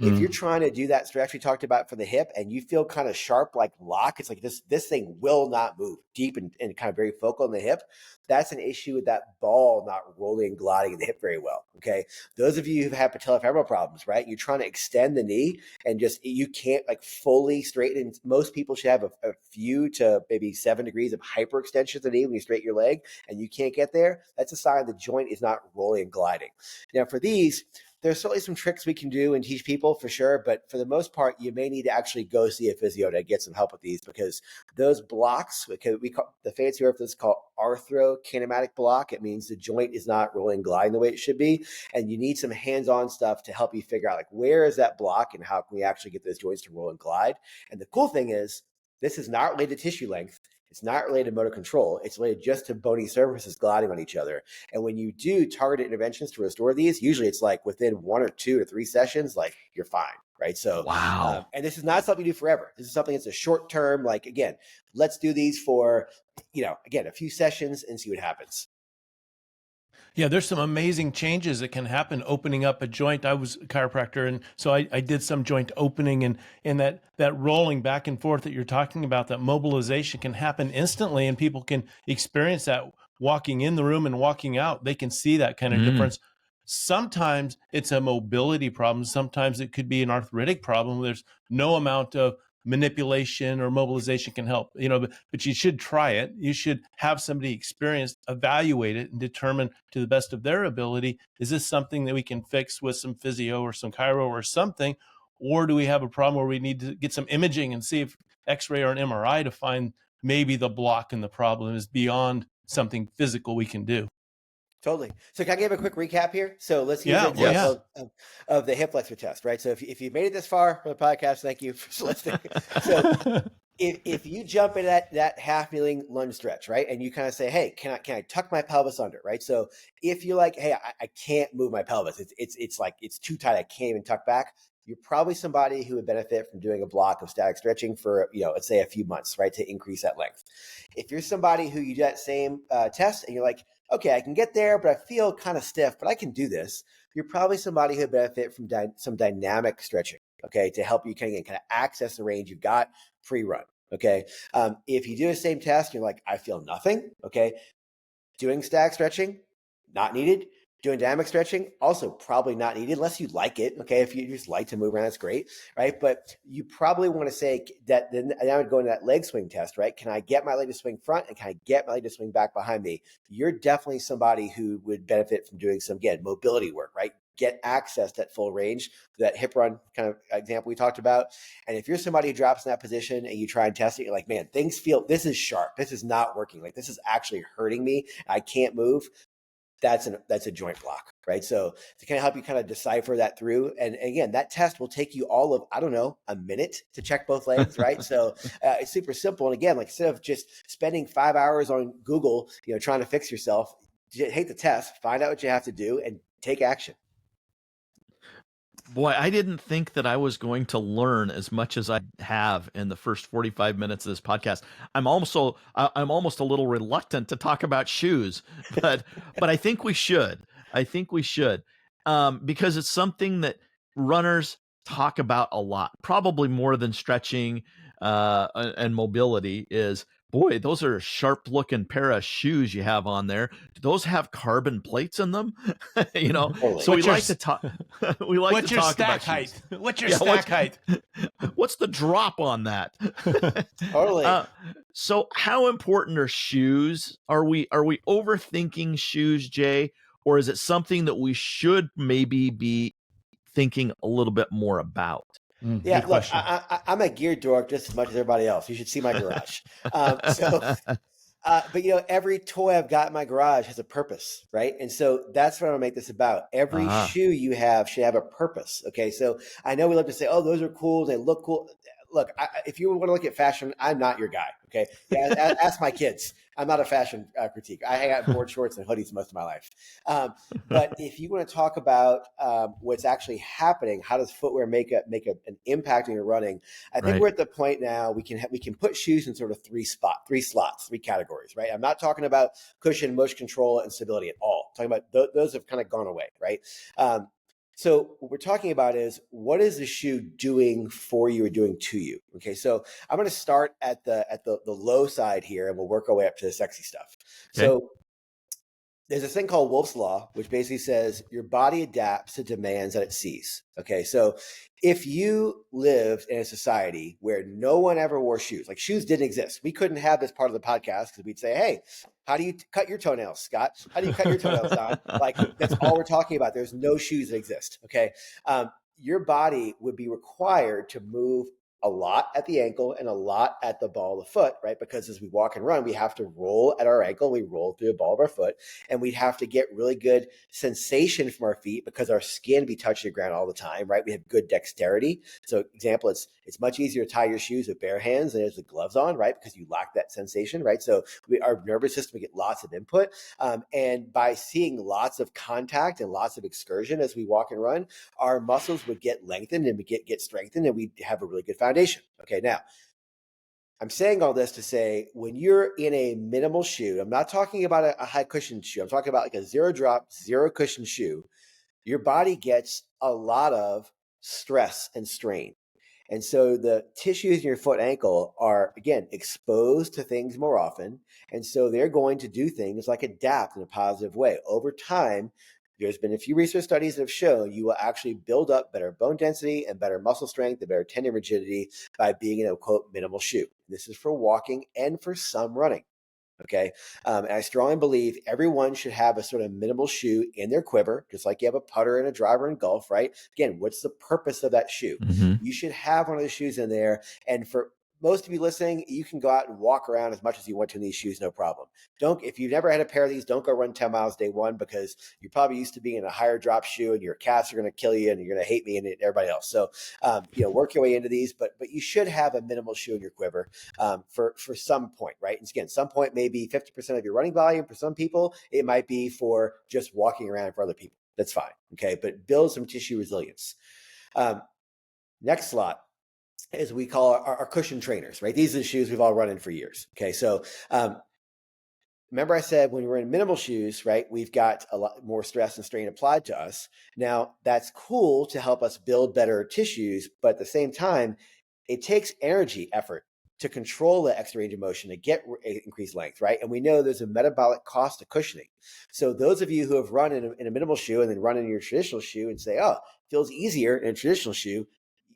If you're trying to do that stretch we talked about for the hip and you feel kind of sharp, like lock, it's like this thing will not move deep and kind of very focal in the hip. That's an issue with that ball not rolling and gliding in the hip very well. Okay. Those of you who've had patellofemoral problems, right? You're trying to extend the knee and you can't like fully straighten. And most people should have a few to maybe 7 degrees of hyperextension of the knee when you straighten your leg and you can't get there. That's a sign the joint is not rolling and gliding. Now for these, there's certainly some tricks we can do and teach people for sure, but for the most part, you may need to actually go see a physio to get some help with these because those blocks, we call the fancy word for this is called arthrokinematic block. It means the joint is not rolling and gliding the way it should be, and you need some hands-on stuff to help you figure out like where is that block and how can we actually get those joints to roll and glide. And the cool thing is, this is not related to tissue length. It's not related to motor control. It's related just to bony surfaces gliding on each other. And when you do targeted interventions to restore these, usually it's like within 1 or 2 or 3 sessions, like you're fine, right? So, wow. And this is not something you do forever. This is something that's a short term, like, again, let's do these for, again, a few sessions and see what happens. Yeah, there's some amazing changes that can happen opening up a joint. I was a chiropractor, and so I did some joint opening, and that rolling back and forth that you're talking about, that mobilization can happen instantly, and people can experience that walking in the room and walking out. They can see that kind of difference. Sometimes it's a mobility problem. Sometimes it could be an arthritic problem. There's no amount of manipulation or mobilization can help, but you should try it. You should have somebody experienced, evaluate it, and determine to the best of their ability, is this something that we can fix with some physio or some chiro or something? Or do we have a problem where we need to get some imaging and see if X-ray or an MRI to find maybe the block in the problem is beyond something physical we can do? Totally. So can I give a quick recap here? So let's use Yeah, an well, example of the hip flexor test, right? So if you made it this far from the podcast, thank you for listening. So if you jump into that half kneeling lunge stretch, right, and you kind of say, hey, can I tuck my pelvis under, right? So if you're like, hey, I can't move my pelvis, it's like it's too tight, I can't even tuck back. You're probably somebody who would benefit from doing a block of static stretching for, let's say a few months, right, to increase that length. If you're somebody who you do that same test and you're like, okay, I can get there, but I feel kind of stiff, but I can do this, you're probably somebody who would benefit from some dynamic stretching, okay, to help you kind of access the range you've got pre-run. Okay. If you do the same test, you're like, I feel nothing. Okay. Doing static stretching, not needed. Doing dynamic stretching, also probably not needed unless you like it. Okay. If you just like to move around, that's great. Right. But you probably want to say that then I would go into that leg swing test, right? Can I get my leg to swing front and can I get my leg to swing back behind me? You're definitely somebody who would benefit from doing some, again, mobility work, right? Get access to that full range, that hip run kind of example we talked about. And if you're somebody who drops in that position and you try and test it, you're like, man, this is sharp. This is not working. Like this is actually hurting me. I can't move. That's a joint block, right? So to kind of help you kind of decipher that through. And again, that test will take you all of, I don't know, a minute to check both legs, right? So it's super simple. And again, like instead of just spending 5 hours on Google, trying to fix yourself, take the test, find out what you have to do and take action. Boy, I didn't think that I was going to learn as much as I have in the first 45 minutes of this podcast. I'm almost a little reluctant to talk about shoes, but I think we should. I think we should, because it's something that runners talk about a lot, probably more than stretching and mobility. Is, boy, those are a sharp looking pair of shoes you have on there. Do those have carbon plates in them? Totally. So we like to talk. We like what's to your talk stack about height? shoes. What's your stack height? What's the drop on that? Totally. So how important are shoes? Are we overthinking shoes, Jay? Or is it something that we should maybe be thinking a little bit more about? Yeah, Good look, question. I'm a gear dork just as much as everybody else. You should see my garage. But every toy I've got in my garage has a purpose, right? And so that's what I'm gonna make this about. Every shoe you have should have a purpose. Okay, so I know we love to say, "Oh, those are cool. They look cool." Look, if you want to look at fashion, I'm not your guy. Okay, yeah, ask my kids. I'm not a fashion critique. I hang out in board shorts and hoodies most of my life. But if you want to talk about what's actually happening, how does footwear make an impact on your running? I think Right. we're at the point now we can put shoes in sort of three slots, three categories, right? I'm not talking about cushion, motion control, and stability at all. I'm talking about those have kind of gone away, right? So what we're talking about is what is the shoe doing for you or doing to you? Okay, so I'm going to start at the low side here, and we'll work our way up to the sexy stuff. Okay. So there's this thing called Wolff's Law, which basically says your body adapts to demands that it sees. Okay, so if you lived in a society where no one ever wore shoes, like shoes didn't exist, we couldn't have this part of the podcast because we'd say, hey, how do you cut your toenails, Scott? How do you cut your toenails, Don? Like that's all we're talking about. There's no shoes that exist. Okay, your body would be required to move a lot at the ankle and a lot at the ball of the foot, right? Because as we walk and run, we have to roll at our ankle, we roll through the ball of our foot, and we'd have to get really good sensation from our feet because our skin be touching the ground all the time, right? We have good dexterity. So example, it's much easier to tie your shoes with bare hands than it is with gloves on, right? Because you lack that sensation, right? So our nervous system, we get lots of input. And by seeing lots of contact and lots of excursion as we walk and run, our muscles would get lengthened and we get strengthened and we have a really good foundation. Okay, now I'm saying all this to say when you're in a minimal shoe, I'm not talking about a high cushion shoe. I'm talking about like a zero drop, zero cushion shoe. Your body gets a lot of stress and strain. And so the tissues in your foot and ankle are, again, exposed to things more often. And so they're going to do things like adapt in a positive way. Over time, there's been a few research studies that have shown you will actually build up better bone density and better muscle strength and better tendon rigidity by being in a, quote, minimal shoe. This is for walking and for some running. Okay. And I strongly believe everyone should have a sort of minimal shoe in their quiver, just like you have a putter and a driver in golf, right? Again, what's the purpose of that shoe? Mm-hmm. You should have one of those shoes in there. And for most of you listening, you can go out and walk around as much as you want to in these shoes, no problem. If you've never had a pair of these, don't go run 10 miles day one, because you're probably used to being in a higher drop shoe and your calves are going to kill you and you're going to hate me and everybody else. So, work your way into these, but you should have a minimal shoe in your quiver for some point, right? And again, some point may be 50% of your running volume. For some people, it might be for just walking around for other people. That's fine. Okay. But build some tissue resilience. Next slot is we call our cushion trainers, right? These are the shoes we've all run in for years. Okay. So, remember I said when we're in minimal shoes, right, we've got a lot more stress and strain applied to us. Now, that's cool to help us build better tissues, but at the same time, it takes energy, effort to control the extra range of motion to get increased length, right? And we know there's a metabolic cost to cushioning. So those of you who have run in a minimal shoe and then run in your traditional shoe and say, oh, feels easier in a traditional shoe,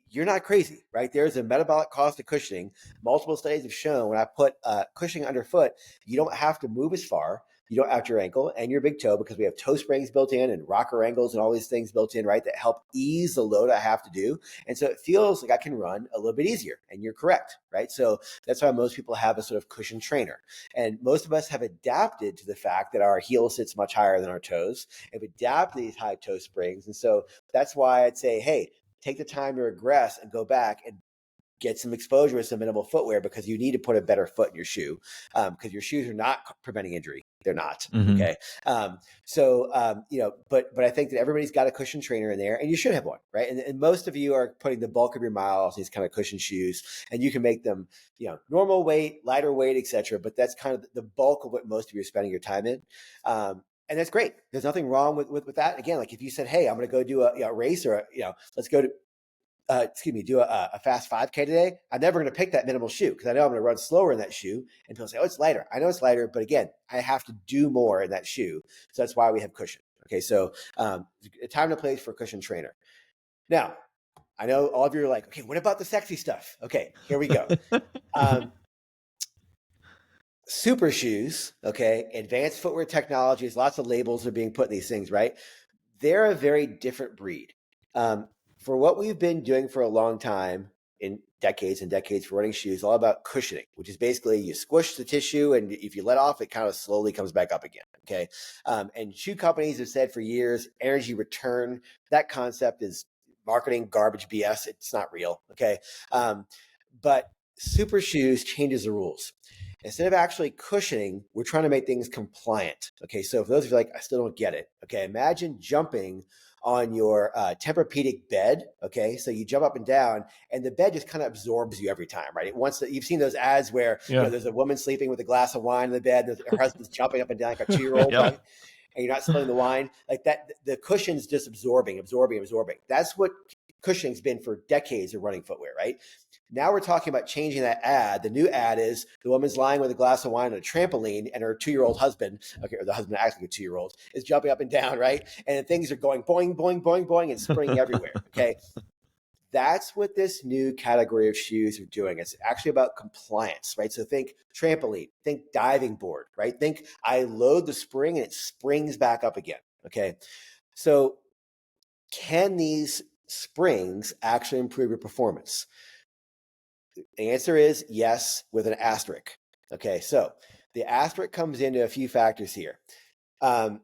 you're not crazy, right? There's a metabolic cost of cushioning. Multiple studies have shown when I put cushioning underfoot, you don't have to move as far. You don't have your ankle and your big toe, because we have toe springs built in and rocker angles and all these things built in, right, that help ease the load I have to do. And so it feels like I can run a little bit easier. And you're correct, right? So that's why most people have a sort of cushion trainer. And most of us have adapted to the fact that our heel sits much higher than our toes, and we've adapted to these high toe springs. And so that's why I'd say, hey, take the time to regress and go back and get some exposure with some minimal footwear, because you need to put a better foot in your shoe, because your shoes are not preventing injury. They're not. Mm-hmm. Okay. But I think that everybody's got a cushion trainer in there, and you should have one, right? And most of you are putting the bulk of your miles in these kind of cushion shoes, and you can make them, normal weight, lighter weight, etc. But that's kind of the bulk of what most of you are spending your time in. And that's great. There's nothing wrong with that. Again, like if you said, hey, I'm going to go do a race, or, let's go to, do a fast 5K today, I'm never going to pick that minimal shoe, because I know I'm going to run slower in that shoe. And people say, oh, it's lighter. I know it's lighter, but again, I have to do more in that shoe. So that's why we have cushion. Okay. So a time and a place for a cushion trainer. Now, I know all of you are like, okay, what about the sexy stuff? Okay, here we go. Super shoes, okay, advanced footwear technologies, lots of labels are being put in these things, right? They're a very different breed. For what we've been doing for a long time, in decades and decades for running shoes, all about cushioning, which is basically you squish the tissue, and if you let off, it kind of slowly comes back up again, okay? And shoe companies have said for years, energy return, that concept is marketing garbage BS. It's not real, okay? But super shoes changes the rules. Instead of actually cushioning, we're trying to make things compliant. Okay, so for those of you like, I still don't get it. Okay, imagine jumping on your Tempur-Pedic bed. Okay, so you jump up and down, and the bed just kind of absorbs you every time, right? It wants to. You've seen those ads where there's a woman sleeping with a glass of wine in the bed, and her husband's jumping up and down like a 2-year-old, Yep. right? And you're not spilling the wine like that. The cushion's just absorbing. That's what cushioning's been for decades of running footwear, right? Now we're talking about changing that ad. The new ad is the woman's lying with a glass of wine on a trampoline, and her 2-year-old husband, okay, or the husband acts like a 2-year-old, is jumping up and down, right? And things are going boing, boing, boing, boing, and springing everywhere, okay? That's what this new category of shoes are doing. It's actually about compliance, right? So think trampoline, think diving board, right? Think I load the spring and it springs back up again, okay? So can these springs actually improve your performance? The answer is yes, with an asterisk. Okay, so the asterisk comes into a few factors here. Some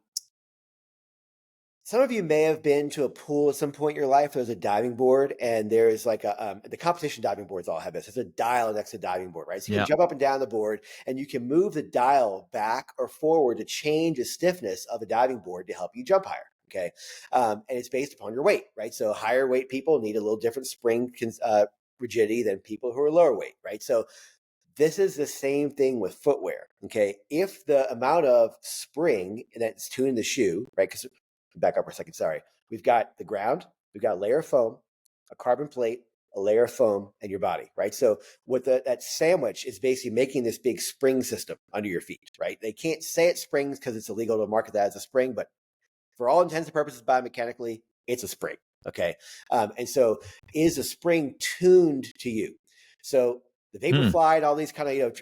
of you may have been to a pool at some point in your life. There's a diving board, and there's like the competition diving boards all have this. There's a dial next to the diving board, right? So you can jump up and down the board, and you can move the dial back or forward to change the stiffness of the diving board to help you jump higher. Okay, and it's based upon your weight, right? So higher weight people need a little different spring rigidity than people who are lower weight, right? So this is the same thing with footwear, okay? If the amount of spring that's tuned the shoe, right? Because back up for a second, sorry. We've got the ground, we've got a layer of foam, a carbon plate, a layer of foam, and your body, right? So what that sandwich is basically making this big spring system under your feet, right? They can't say it springs because it's illegal to market that as a spring, but for all intents and purposes, biomechanically, it's a spring, okay? And so is a spring tuned to you? So the Vaporfly and all these kind of,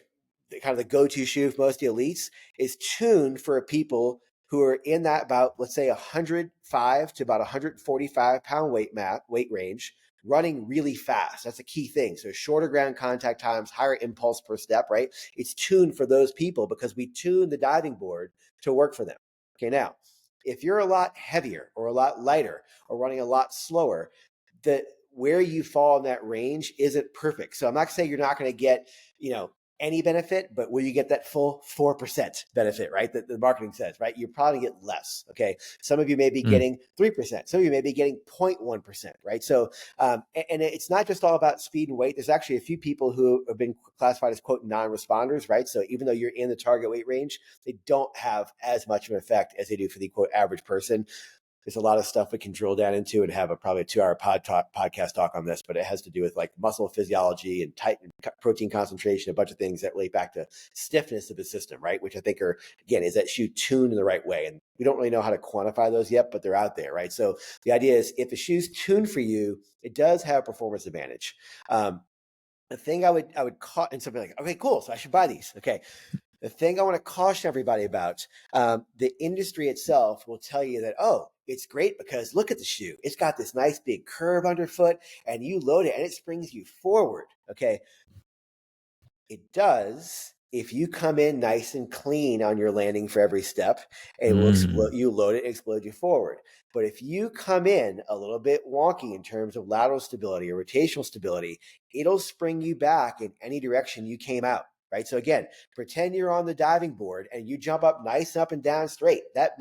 kind of the go-to shoe for most of the elites is tuned for people who are in that about, let's say, 105 to about 145 pound weight range, running really fast. That's a key thing. So shorter ground contact times, higher impulse per step, right? It's tuned for those people because we tune the diving board to work for them. Okay, now, if you're a lot heavier or a lot lighter or running a lot slower, the where you fall in that range isn't perfect. So I'm not saying you're not going to get, any benefit, but will you get that full 4% benefit, right? That the marketing says, right? You probably get less. Okay. Some of you may be getting 3%. Some of you may be getting 0.1%, right? So, and it's not just all about speed and weight. There's actually a few people who have been classified as quote non-responders, right? So even though you're in the target weight range, they don't have as much of an effect as they do for the quote average person. There's a lot of stuff we can drill down into and have probably a 2-hour podcast talk on this, but it has to do with like muscle physiology and tight protein concentration, a bunch of things that relate back to stiffness of the system, right? Which I think is that shoe tuned in the right way. And we don't really know how to quantify those yet, but they're out there, right? So the idea is if the shoe's tuned for you, it does have a performance advantage. The thing I would call, and something like, okay, cool, so I should buy these. Okay. The thing I want to caution everybody about, the industry itself will tell you that, oh, it's great because look at the shoe. It's got this nice big curve underfoot and you load it and it springs you forward. Okay. It does if you come in nice and clean on your landing for every step, it will explode, you load it and explode you forward. But if you come in a little bit wonky in terms of lateral stability or rotational stability, it'll spring you back in any direction you came out. Right. So again, pretend you're on the diving board and you jump up nice up and down straight. That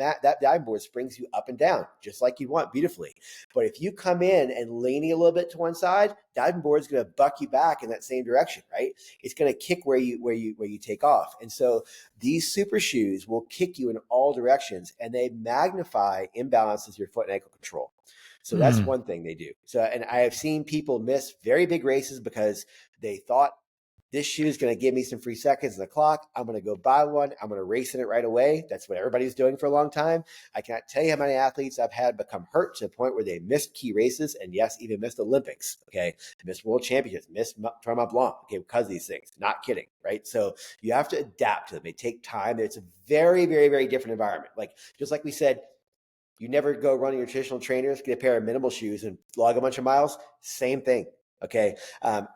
diving board springs you up and down just like you want beautifully. But if you come in and leaning a little bit to one side, diving board is going to buck you back in that same direction. Right. It's going to kick where you take off. And so these super shoes will kick you in all directions and they magnify imbalances of your foot and ankle control. So that's one thing they do. So, and I have seen people miss very big races because they thought, this shoe is going to give me some free seconds in the clock. I'm going to go buy one. I'm going to race in it right away. That's what everybody's doing for a long time. I cannot tell you how many athletes I've had become hurt to the point where they missed key races and yes, even missed Olympics. Okay. Missed world championships, missed Tournament Blanc. Okay. Because of these things, not kidding. Right. So you have to adapt to them. They take time. It's a very, very, very different environment. Like, just like we said, you never go running your traditional trainers, get a pair of minimal shoes and log a bunch of miles. Same thing. Okay.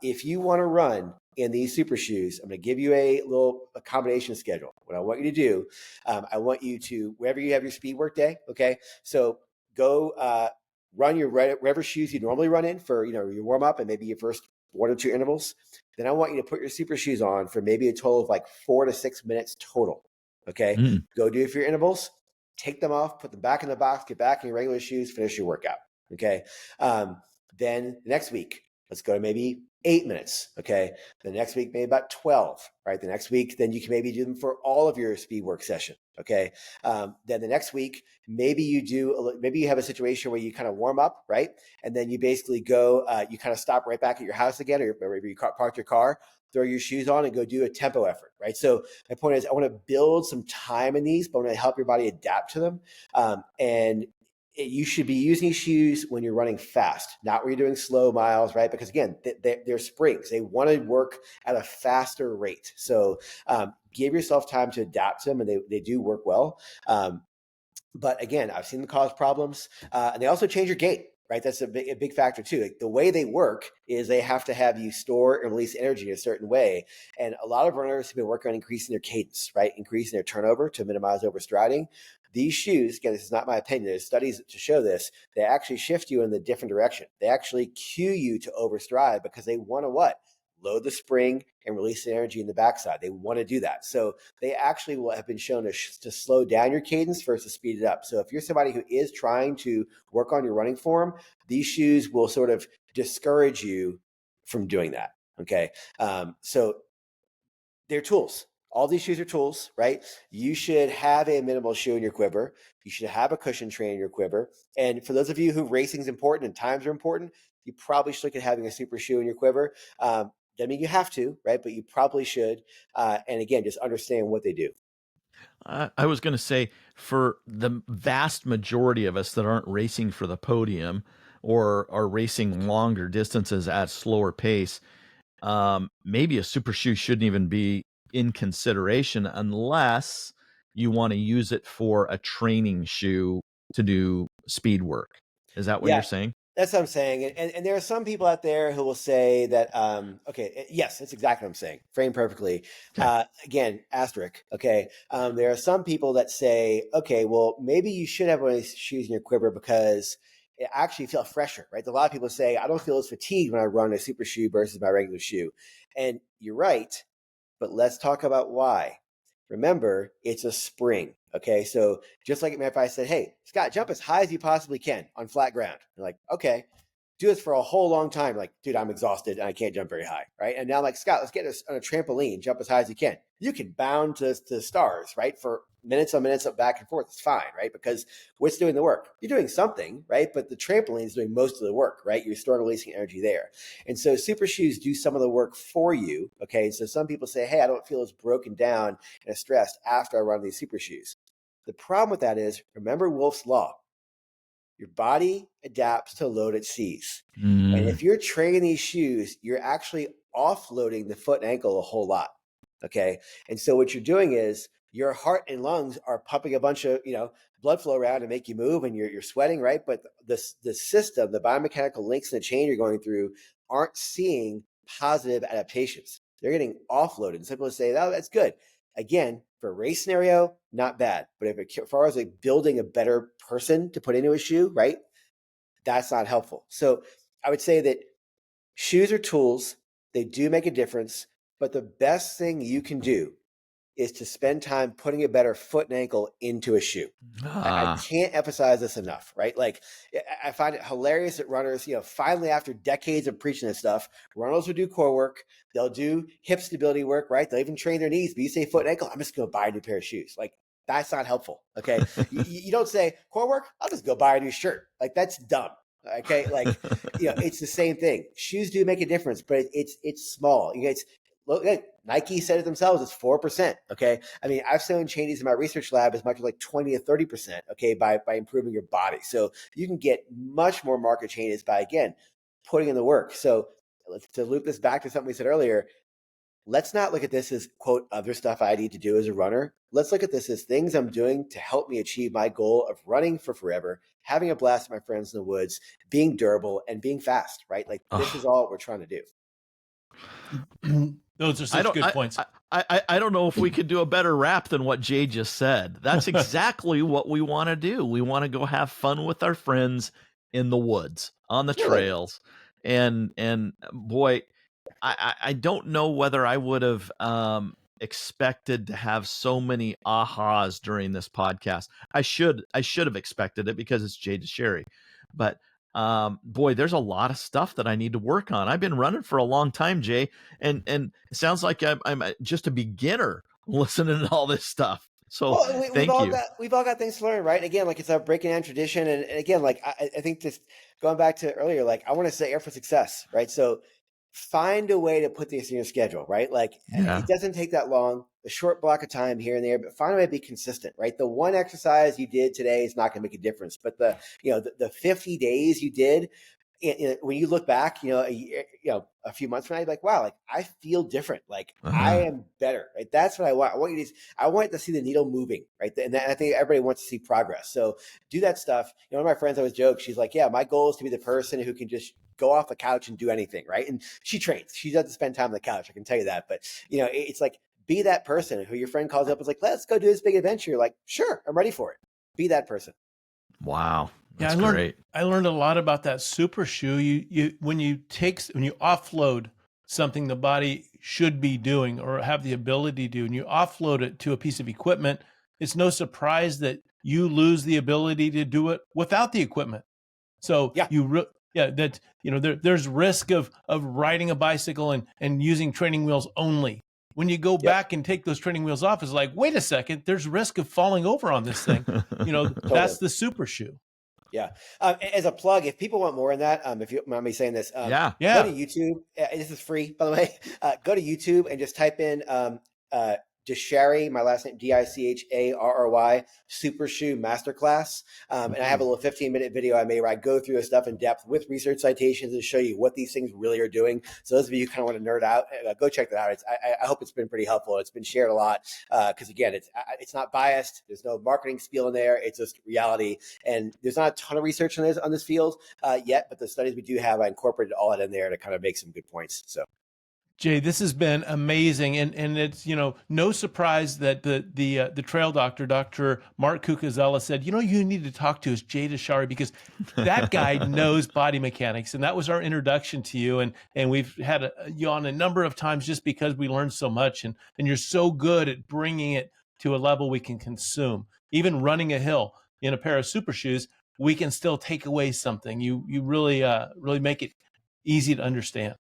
If you want to run in these super shoes, I'm going to give you a little combination schedule. What I want you to do, I want you to, wherever you have your speed work day. Okay. So go run your whatever shoes you normally run in for, your warm up and maybe your first 1 or 2 intervals. Then I want you to put your super shoes on for maybe a total of like 4 to 6 minutes total. Okay. Go do it for your intervals, take them off, put them back in the box, get back in your regular shoes, finish your workout. Okay. Then the next week, let's go to maybe 8 minutes. Okay. The next week, maybe about 12, right? The next week, then you can maybe do them for all of your speed work session. Okay. Then the next week, maybe you have a situation where you kind of warm up, right? And then you basically go, you kind of stop right back at your house again, or wherever you parked your car, throw your shoes on and go do a tempo effort, right? So my point is I want to build some time in these, but I want to help your body adapt to them. And you should be using shoes when you're running fast, not when you're doing slow miles, right? Because again, they're springs. They want to work at a faster rate. So give yourself time to adapt to them, and they do work well. But again, I've seen them cause problems. And they also change your gait, right? That's a big factor too. Like the way they work is they have to have you store and release energy in a certain way. And a lot of runners have been working on increasing their cadence, right? Increasing their turnover to minimize overstriding. These shoes, again, this is not my opinion. There's studies to show this. They actually shift you in the different direction. They actually cue you to overstride because they want to what? Load the spring and release the energy in the backside. They want to do that. So they actually will have been shown to slow down your cadence versus speed it up. So if you're somebody who is trying to work on your running form, these shoes will sort of discourage you from doing that. Okay. So they're tools. All these shoes are tools, right? You should have a minimal shoe in your quiver. You should have a cushion train in your quiver. And for those of you who racing is important and times are important, you probably should look at having a super shoe in your quiver. Doesn't mean you have to, right? But you probably should. And again, just understand what they do. I was going to say, for the vast majority of us that aren't racing for the podium or are racing longer distances at slower pace, maybe a super shoe shouldn't even be in consideration unless you want to use it for a training shoe to do speed work. Is that what you're saying? That's what I'm saying. And there are some people out there who will say that, okay, yes, that's exactly what I'm saying. Framed perfectly. Okay. Again, asterisk. Okay. There are some people that say, okay, well, maybe you should have one of these shoes in your quiver because it actually feels fresher, right? A lot of people say, I don't feel as fatigued when I run a super shoe versus my regular shoe. And you're right. But let's talk about why. Remember, it's a spring. Okay. So just like if I said, hey, Scott, jump as high as you possibly can on flat ground. You're like, okay, do this for a whole long time. Like, dude, I'm exhausted and I can't jump very high. Right. And now I'm like, Scott, let's get on a trampoline, jump as high as you can. You can bound to the stars, right? For minutes on minutes of back and forth. It's fine, right? Because what's doing the work? You're doing something, right? But the trampoline is doing most of the work, right? You're storing releasing energy there. And so super shoes do some of the work for you. Okay. So some people say, hey, I don't feel as broken down and as stressed after I run these super shoes. The problem with that is, remember Wolff's Law. Your body adapts to load it sees. And if you're training these shoes, you're actually offloading the foot and ankle a whole lot. Okay. And so what you're doing is your heart and lungs are pumping a bunch of, blood flow around to make you move and you're sweating, right? But the system, the biomechanical links in the chain you're going through aren't seeing positive adaptations. They're getting offloaded. And some people say, oh, that's good. Again, for a race scenario, not bad. But as far as like building a better person to put into a shoe, right? That's not helpful. So I would say that shoes are tools. They do make a difference. But the best thing you can do is to spend time putting a better foot and ankle into a shoe. I can't emphasize this enough, right? Like, I find it hilarious that runners, finally after decades of preaching this stuff, runners will do core work. They'll do hip stability work, right? They'll even train their knees. But you say foot and ankle, I'm just going to buy a new pair of shoes. Like, that's not helpful, okay? you don't say core work, I'll just go buy a new shirt. Like, that's dumb. Okay, like it's the same thing. Shoes do make a difference, but it's small. Look, Nike said it themselves. It's 4%. Okay, I mean, I've seen changes in my research lab as much as like 20 or 30%. Okay, by improving your body, so you can get much more market changes by again putting in the work. So to loop this back to something we said earlier, let's not look at this as, quote, other stuff I need to do as a runner. Let's look at this as things I'm doing to help me achieve my goal of running for forever, having a blast with my friends in the woods, being durable, and being fast, right? Like, this is all we're trying to do. Those are such good points. I don't know if we could do a better wrap than what Jay just said. That's exactly what we want to do. We want to go have fun with our friends in the woods, on the trails. And boy, I don't know whether I would have expected to have so many ahas during this podcast. I should have expected it because it's Jay Dicharry. But boy, there's a lot of stuff that I need to work on. I've been running for a long time, Jay, and it sounds like I'm just a beginner listening to all this stuff. So thank you. We've all got things to learn, right? Again, like, it's a breaking down tradition. And again, like, I think just going back to earlier, like, I want to set you up for success, right? So find a way to put this in your schedule, right? Like, it doesn't take that long, a short block of time here and there, but find a way to be consistent, right? The one exercise you did today is not going to make a difference, but the 50 days you did, when you look back, a few months from now, you're like, wow, like, I feel different. Like, I am better, right? That's what I want. I want to see the needle moving, right? And I think everybody wants to see progress. So do that stuff. One of my friends always jokes, she's like, yeah, my goal is to be the person who can just go off the couch and do anything, right? And she trains. She doesn't spend time on the couch, I can tell you that. But, it's like, be that person who your friend calls up and is like, let's go do this big adventure. You're like, sure, I'm ready for it. Be that person. Wow. That's great. I learned a lot about that super shoe. When you offload something the body should be doing or have the ability to do, and you offload it to a piece of equipment, it's no surprise that you lose the ability to do it without the equipment. So there's risk of riding a bicycle and using training wheels only. When you go back and take those training wheels off, it's like, wait a second, there's risk of falling over on this thing. Totally. That's the super shoe. Yeah. As a plug, if people want more on that, if you mind me saying this, go to YouTube. This is free, by the way. Go to YouTube and just type in Dicharry, my last name Dicharry, Super Shoe Masterclass. And I have a little 15-minute video I made where I go through this stuff in depth with research citations and show you what these things really are doing. So those of you who kind of want to nerd out, go check that out. I hope it's been pretty helpful. It's been shared a lot because again, it's not biased. There's no marketing spiel in there. It's just reality. And there's not a ton of research on this field yet, but the studies we do have, I incorporated all that in there to kind of make some good points. So. Jay, this has been amazing, and it's no surprise that the trail doctor, Dr. Mark Cucuzella, said you need to talk to is Jay Dicharry because that guy knows body mechanics, and that was our introduction to you, and we've had you on a number of times just because we learned so much, and you're so good at bringing it to a level we can consume. Even running a hill in a pair of super shoes, we can still take away something. You really make it easy to understand.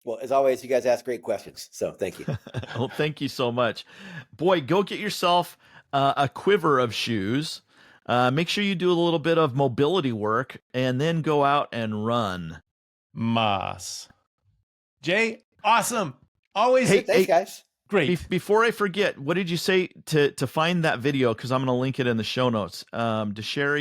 Well, as always, you guys ask great questions. So thank you. Well, thank you so much. Boy, go get yourself a quiver of shoes. Make sure you do a little bit of mobility work and then go out and run. Mas. Jay, awesome. Always. Hey, thanks, guys. Great. Before I forget, what did you say to find that video? Because I'm going to link it in the show notes. Dicharry